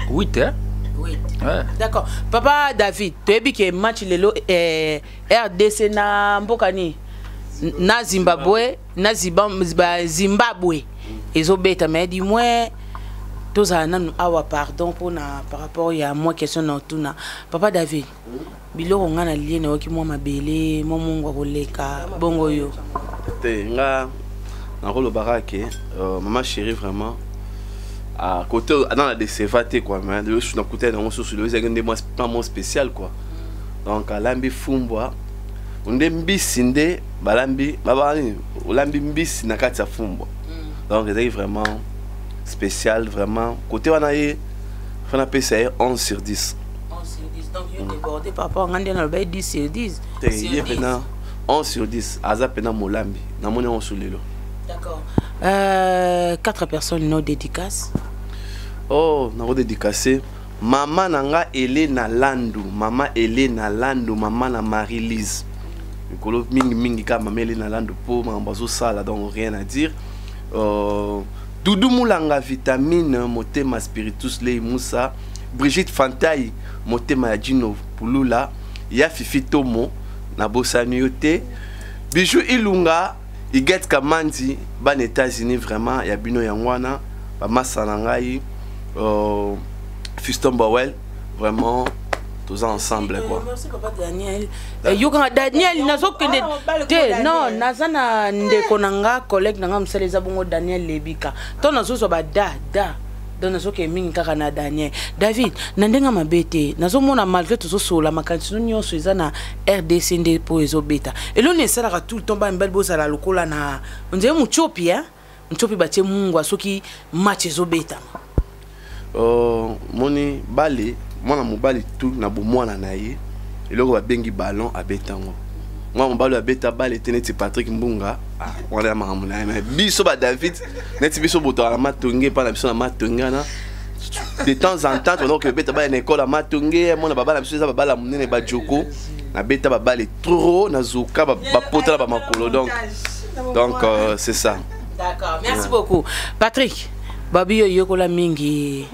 S14: 8 hein?
S6: 8.
S14: Ouais.
S6: D'accord. Papa David, tu as vu que match lelo RDC na mbokani na Zimbabwe, na Zimbabwe. Ezobeta mais dis-moi toza nanu awa pardon pour na par rapport à moi question na tuna. Papa David. Biloko nga na lié na oki mwa mabele mwa mungu akoleka bongo yo
S11: te nga na rolo barake maman chérie vraiment à côté dans la décevate quoi mais de sur na côté na sur le zengende moi pas mon spécial quoi donc alambi fumbwa unde mbisi nde balambi babani ulambi mbisi na kati ya fumbwa donc c'est vraiment spécial vraiment côté wana ye fana pesa 11 sur 10.
S6: Donc, il est débordé par rapport à 10 sur 10.
S11: Il y a 11 sur 10. Aza pena molambi. Na moni on sur lelo.
S6: D'accord. 4 personnes non dédicaces.
S11: Oh, na dédicacé. Maman nanga Elena Landu, maman Elena Landu, maman na Marie-Lise. Mikolo mingi ka maman Elena Landu po mambazo sala donc rien à dire. Doudou Moulanga vitamine motema spiritus lei Moussa. Brigitte Fantaï, motema ya Dino Pulula, ya Fifi Tomo, na bosani yote. Bijou Ilunga, Iget Kamandi, ban États-Unis vraiment, ya bino yangwana, ba masana ngai, Fiston Bowell, vraiment tous ensemble quoi.
S6: Merci papa Daniel. Yo quand Daniel nazo kende te non nazana ndeko nanga collègue nanga msaleza bongo Daniel Lebika. To nazo so ba da donc nazo ke mingi kaka na Daniel David na ndenga mabete nazo mona malgré tout so la makansi nyonso eza na RDC nde po ezobeta elo ne sala tout le temps ba mbel bozala lokola na onze muchopi hein muchopi batie mungu asoki match ezobeta
S11: moni bale mwana mobali tout na bomwana na ye eloko ba bengi ballon abetango moi mobali abeta bale teneti Patrick Mbunga on a makamuna mais biso ba David neti biso boto ala matonge pa na biso na matonga na de temps en temps donc beta ba na école matonge mona baba na biso za baba la munene ba joko na beta baba le trop na zuka ba potala ba makolo donc c'est ça.
S6: D'accord, merci beaucoup Patrick. Babi yo yokola mingi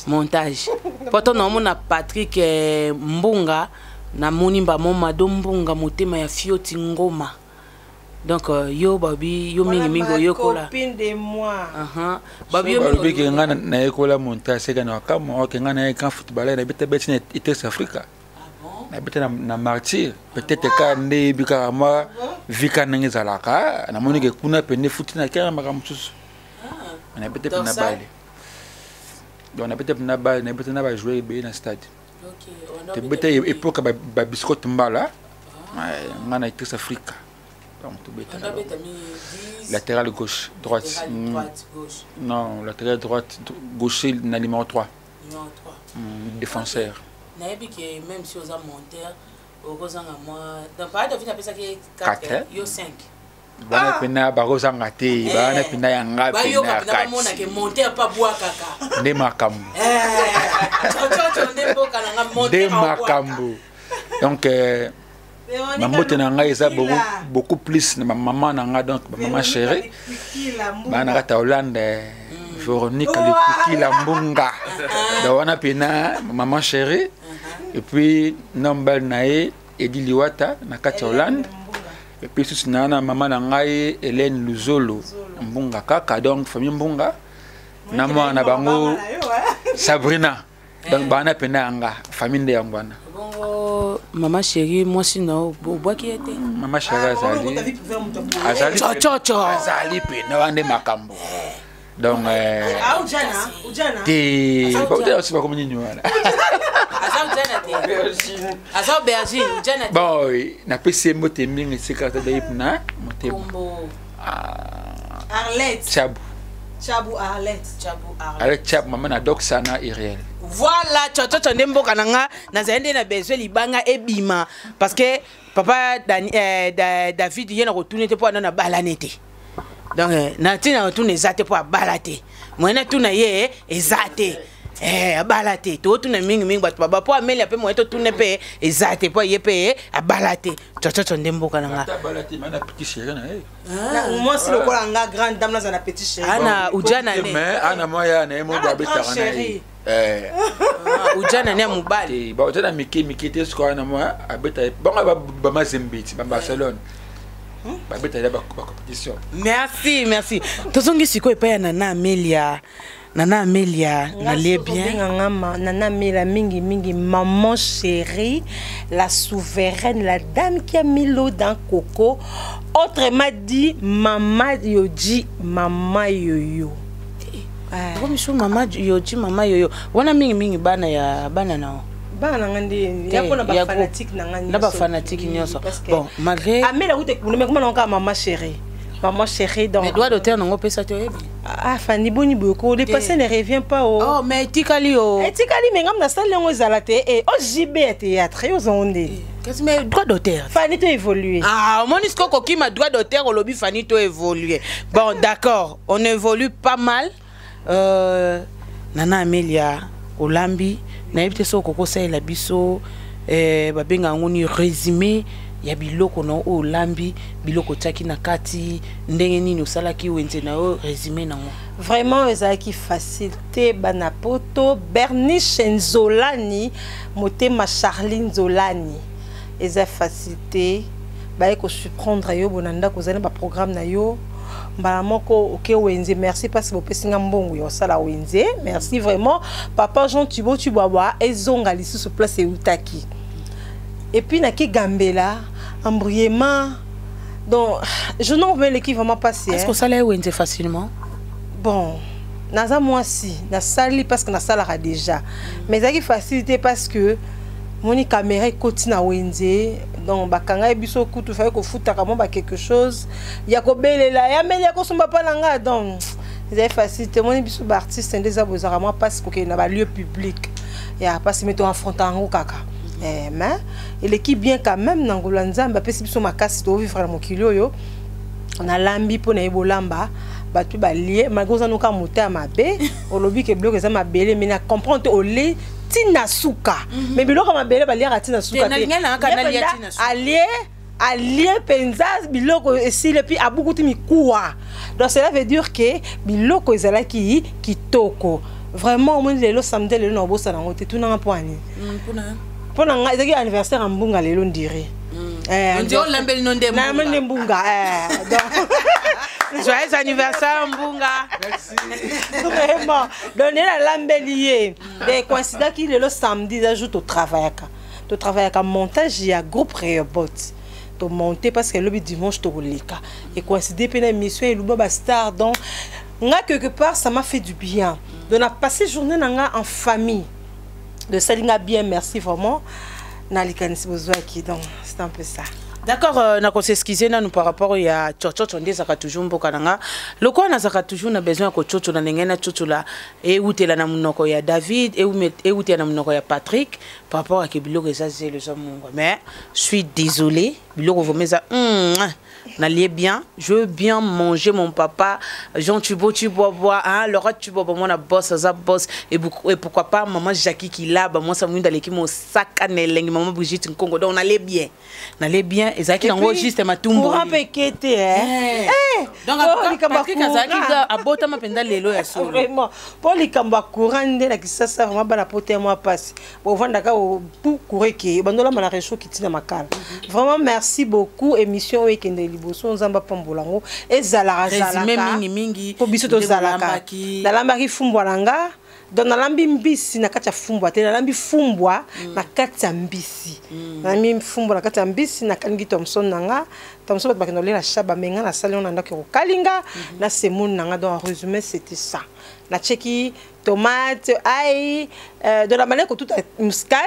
S6: montage poto na mona Patrick Mbunga na monimba moma do Mbunga motema ya Fioti Ngoma donc yo babi yo mingi yokola
S5: copine de moi
S6: babi yo
S14: mingi ke ngana na yokola montage seka na kama ke ngana ya footballer na beta betina East Africa na beta na martyr peut-être ka nde bika ma vika nangeza laka na monike kuna pende futina kera makamsusu on a peut-être na balle. On a peut-être na balle, on a peut-être na jouer bien dans stade. OK. Peut-être époque ba biscuit mbala. ngana actrice Africa. Donc tout bête. Latéral gauche, droite.
S6: Gauche.
S14: Non, latéral droite, gauche, na numéro 3.
S6: Numéro 3.
S14: Défenseur.
S6: Nayebi que même si on a monté, au Rosanga moi, dans pas de vie ça qui
S14: 4,
S6: yo 5.
S14: Bana pena barozanga te, bana pena yanga pena.
S6: Ba yo ka mona que monter pas bois kaka.
S14: Nde makambo. Nde makambo. Donc mambote na ngai eza beaucoup plus na maman na nga, donc maman chérie. Bana kata Hollande Véronique Lipiki la mbunga. Donc on a pena maman chérie. Et puis Nombel Nae Edi Liwata na kata Hollande. Et puis sous nana maman na ngai Hélène Luzolo mbunga kaka, donc famille mbunga. Na moi na bango Sabrina. Donc bana pena anga famille de yangwana.
S6: Maman chérie, moi sinon bois qui était.
S14: Maman chérie azali pena wande makambo. Donc
S5: Ujana.
S14: Ti ba aussi pas comme ni wala.
S6: Asa Bergine, Ujana.
S14: Boy, na PC moté mingi sekata da ipna moté.
S5: Arlette.
S14: Chabu Arlette Chab maman na doc sana irréel.
S6: Voilà, tchoto ndembo kananga na zaende na besoin libanga ebima parce que papa David yena retourner te pour na balanete. Donc na tina retourner zate pour balate. Moi tuna ye ezate. Balate to tuna mingi bat baba pour amelia pe moi to tuna pe ezate pour ye pe balate. Tchoto ndembo kananga.
S14: Balate mana petit chéri na
S5: moi si le kola nga grande dame na petit chéri.
S6: Ana ujana ne.
S14: Mais ana moya na mo ba betara na.
S6: Ujana ne mubali.
S14: Ba ujana miki te sko na moi abeta ba Mazembe ba Barcelone. Ba beta ba compétition.
S6: Merci. Tozongi siko epa na Amelia. Nana Amelia, n'allez bien.
S5: Nana Amelia, mingi, maman chérie, la souveraine, la dame qui a mis l'eau dans coco. Autrement dit, maman yoji, maman yoyo.
S6: Comme je maman yoji, maman yoyo. Wana mingi bana ya bana nao.
S5: Bana ngandi, ya kona ba fanatique na ngandi.
S6: Na ba fanatique nyoso. Bon, malgré.
S5: Amelia ute mais comment on maman chérie. Maman chérie donc.
S6: Mais droit d'auteur non pesa to yebi.
S5: Ah Fanny Boni Boko, le passé ne revient pas au.
S6: Oh mais tikali o.
S5: Tikali mais ngam na salle ngo zalate et au JB théâtre aux ondes.
S6: Qu'est-ce mais droit d'auteur.
S5: Fanny to évoluer.
S6: Ah monisco koki ma droit d'auteur au lobby Fanny to évoluer. Bon d'accord, on évolue pas mal. Nana Amelia Olambi na yebite so koko sa la biso babenga ngoni résumé ya biloko na Olambi biloko taki na kati ndenge nini osalaki wenze na o résumé nango.
S5: Vraiment ezalaki facilité banapoto Bernice Nzolani motema Charline Zolani eza facilité baye ko surprendre yo bonanda ko zana ba programme na yo mbala moko OK wenze. Merci parce que bopesinga mbongo yo sala wenze. Merci vraiment papa Jean Thibaut Tubwa ezonga lisusu place eutaki. Et puis naki Gambela embrouillement. Donc je n'en veux l'équipe vraiment passer.
S6: Est-ce que ça l'a wenze facilement?
S5: Bon, naza moi si na sali parce que na salara déjà. Mais ça qui facilité parce que mon caméra continue à wenze. Donc bakanga ebiso kutu fa ko futa kamo ba quelque chose. Ya ko belela ya melia ko somba pa nanga donc c'est facilité mon ebiso ba artiste ndeza bozara moi parce que na ba lieu public. Ya parce meto en front en kaka. Mais l'équipe bien quand même nangola nzamba pesi biso makasi to vivre na mokili oyo na lambi po na ebolamba batu ba lié magoza no ka mota mabe olobi ke bloc eza mabele mais na comprendre au lait tina suka mais biloko mabele ba lié tina suka allié penza biloko esile puis abukuti mikuwa. Donc cela veut dire que biloko ezala ki kitoko vraiment au moins lelo samedi lelo na bosa na ngote tout na poani pour nga ezaki anniversaire mbunga lelo ndire
S6: on dit on l'embelle non de
S5: mbunga
S6: joyeux anniversaire mbunga.
S5: Merci vraiment donner la lambelier des coïncidents qui lelo samedi ajoute au travail à montage il y a groupe Réobot to monter parce que le dimanche to leka et coïncider pe na émission et luba star donc nga quelque part ça m'a fait du bien de na passer journée nanga en famille de Salinga bien merci vraiment na likanisi bozwa qui donc c'est un peu ça.
S6: D'accord, na ko s'excuser na nous par rapport ya chocho ndé zaka toujours mboka nanga. Loko na zaka toujours na besoin ko chocho na ngena chocho la e utela na munoko ya David e utela na munoko ya Patrick par rapport à que biloko ça c'est le mungo. Mais je suis désolé, biloko vomeza n'allez bien, je veux bien manger mon papa Jean Tubo bois hein Laura Tubo moi na boss ça boss et pourquoi pas maman Jackie qui là moi ça me dans l'équipe mon sac à nelengi maman Brigitte Nkongo donc on allait bien et ça qui enregistre ma tumbo
S5: courant pékété
S6: donc Patrick Azaki abota mapenda lelo ya solo
S5: vraiment pour les kamba courant de la kisasa vraiment bana poter moi passe bon vanda ka au pour courir qui bandola mana réchaud qui tina makala vraiment merci beaucoup émission weekend liboso nzamba pambolango ezala zalaka
S6: mingi
S5: po biso to zalaka dalambaki fumbwa nanga dans nalambi mbisi na kati ya fumbwa te nalambi fumbwa na kati ya mbisi nalambi fumbwa na kati ya mbisi na kangi Thomson nanga Thomson bakendo lela shaba menga na salon nanda ko kalinga na semoun nanga dans en résumé c'était ça na cheki tomate ail de la manière que tout muscade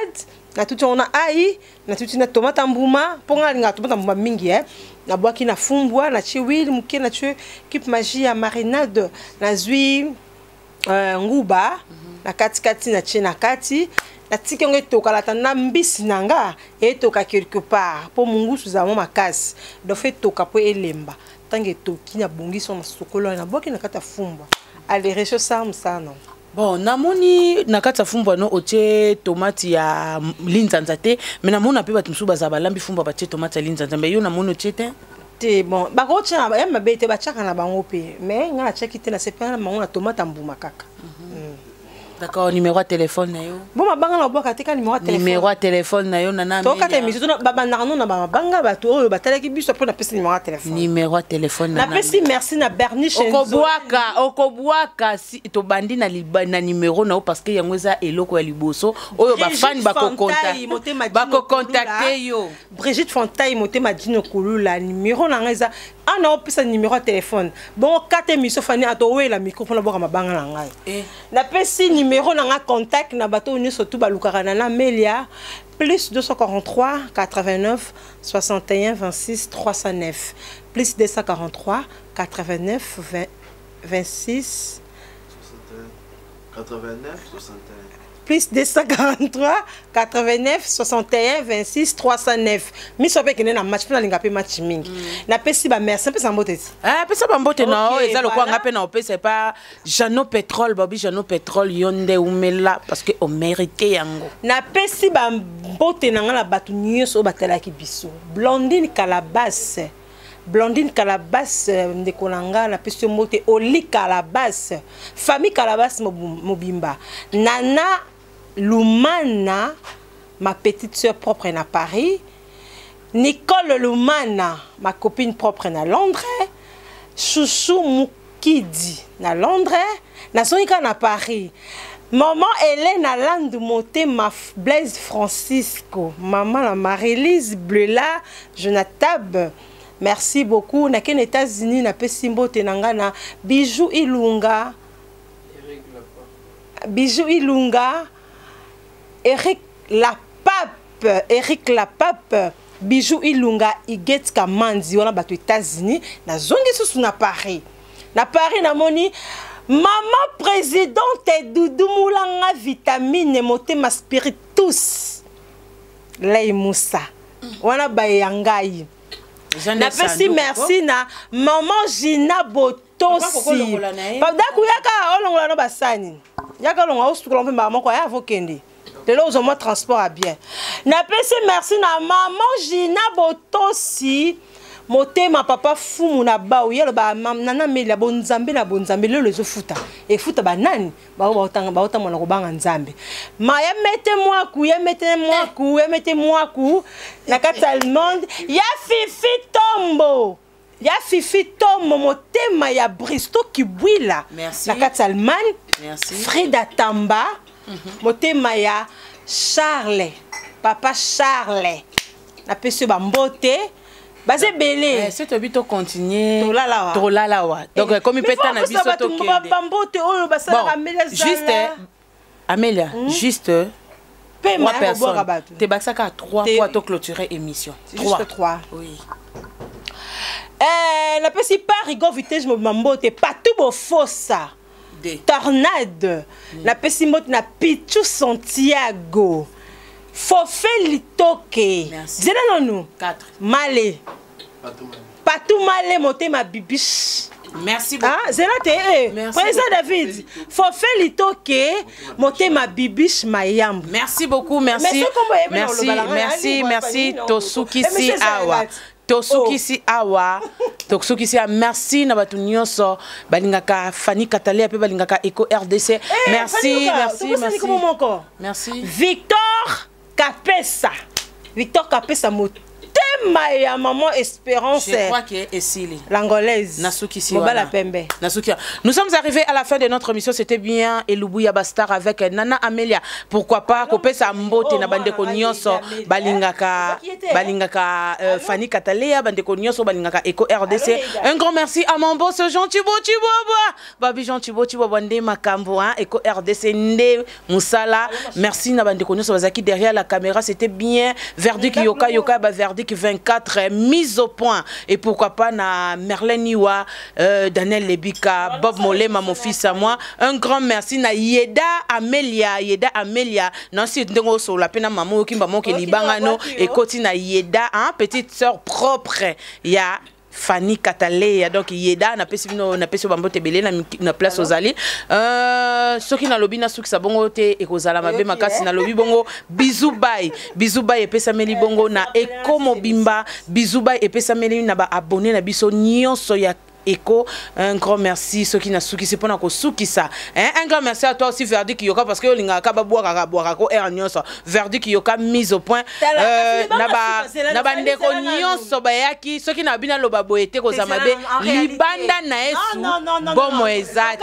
S5: na tout on a ail na tout na tomate mbuma ponga linga tomate mbuma mingi na boaki na fumbwa na chi huile muke na chi kip magie ya marinade na zui nguba na kati na chi na kati na tiki ngo toka na mbisi nanga etoka quelque part po mungu suzamo makasi do fait toka po elemba tange toki na bongi so na sokolo na boaki na kata fumbwa allez recho ça non.
S6: Bon, namoni nakata fumbwa no oche tomate ya linzanza te, mais namona pe batumsu bazaba lambi fumbwa bache tomate ya linzanza, mais yo namona oche te
S5: bon, ba ko tia ba yamba bete ba chaka na bango pe, mais nga chaki te na sepa na mango na tomate mbuma kaka.
S6: D'accord, numéro de téléphone na yo.
S5: Bon mabanga na boka teka numéro de téléphone.
S6: Numéro de téléphone na yo nana.
S5: To kata émission to baba na no na banga ba to oyo batalaki biso po na pesa numéro de téléphone.
S6: Numéro de téléphone
S5: na pesi merci na Bernie Chenzo.
S6: Okobwaka si to bandi na na numéro na parce que yango za eloko ya liboso oyo ba fan ba ko contacter yo.
S5: Brigitte Fontaine motema dino kulula numéro na ngeza ana opesa numéro de téléphone. Bon kata émission fani atowe la microphone boka mabanga na ngai. Na pesi numéro na contact na bato ni surtout balukara na Melia plus 243 89 61 26 309 plus 243 89 26
S11: 89 61
S5: plus 243 89 61 26 309 mi so pe kene na match na linga pe match mingi na pesi ba merci pesa mbote
S6: pesa ba mbote na eza lokwa nga pe na opesa pa Jano Pétrole babi Jano Pétrole yonde umela parce que o mérité yango
S5: na pesi ba mbote na nga la batu nyonso batalaki biso Blondine Calabas ndekolanga na pesi mbote Oli Calabas famille Calabas mobimba Nana Lumana ma petite sœur propre na Paris Nicole Lumana ma copine propre na Londres Chouchou Mukidi na Londres na Sonika na Paris Maman Hélène Alande Moté ma Blaise Francisco maman la Marie-Lise Blela Jonathan merci beaucoup na ken États-Unis na pesimbo tenanga na Bijou Ilunga Eric Lapape Bijou Ilunga Iget Kamanzi wana bato États-Unis na zongi susu na Paris na moni maman présidente Doudou Moulanga vitamine motema spiritus Lay Moussa wana bayangai na pesi merci na maman Gina Botosi daku yaka olongola no basani yaka longa osukula mpe maman ko ya vokende lelo ozomo transport à bien na pesi merci na maman Gina Botosi motema papa fumu na ba uyelo ba nana Melia bonzambe na bonzambe lelo ezofuta efuta banani ba otanga na kobanga nzambe ma ya mete moi ku na kati allemande ya Fifi Tombo motema ya Bristo Kibwila na kati Allemagne Frida Tamba motema ya Papa Charles na pesi ba mbote Basé belé.
S6: C'est to bito continuer. Tolalawa. Donc comme il peut être na biso to kende.
S5: Juste
S6: Amélia, juste
S5: pema
S6: 3 personnes. T'es baksaka à 3 pour clôturer émission.
S5: 3. Juste 3.
S6: Oui.
S5: La pesi pas Rigo Vitesse Mambo te pas tout beau faux ça. Tornade. La pesi mot na Pichu Santiago. Fofé Litoke. Zena non nous. 4. Malé. Patou Malé monté ma bibiche.
S6: Merci beaucoup.
S5: Ah, Zena te. Président David. Fofé Litoke monté ma bibiche mayam.
S6: Merci beaucoup, merci. Merci Tosuki si awa. Tosuki si awa. Tosuki si merci na batu nyonso balingaka Fanny Katalia pe balingaka Eco RDC. Merci. Merci.
S5: Victor Kapesa. Victor Kapesa Maya maman Espérance.
S6: Je crois que est Sili.
S5: L'angolaise.
S6: Nasuki
S5: Mobala Pembe.
S6: Nasuki. Nous sommes arrivés à la fin de notre émission. C'était bien Elubuya Bastar avec Nana Amelia. Pourquoi pas Kopesa Mbote na bandeko nyonso balingaka Fanny Katalea bandeko nyonso balingaka Eco RDC. Un grand merci à mon boss Jean Thibaut Babi Jean Thibaut Bande Makambo Eco RDC Nde Moussala. Merci na bandeko nyonso bazaki derrière la caméra. C'était bien Verdict Yoka Verdict 24 mise au point et pourquoi pas na Merlin Niwa, Daniel Lebika, Bob Molema mon fils à moi. Un grand merci na Yeda Amelia Nancy Ndongo sur la pena maman qui m'a manqué libangano et côté na Yeda petite sœur propre ya Fanny Katalea donc Yeda na pesi bambo tebele na place aux alliés soki na lobi na soki sa bongo te ekozala mabe makasi na lobi bongo bisou bye epesa meli bongo na Eco Mobimba bisou bye epesa meli na ba abonné na biso nyonso ya Eco. Un grand merci ceux qui na souki c'est pour na ko souki ça un grand merci à toi aussi Verdict Yoka parce que linga ka ba boaka ko nyonso Verdict Yoka mise au point na ba ndeko nyonso bayaki ceux qui na bina loba boete ko zamabe libanda na esu bomo ezate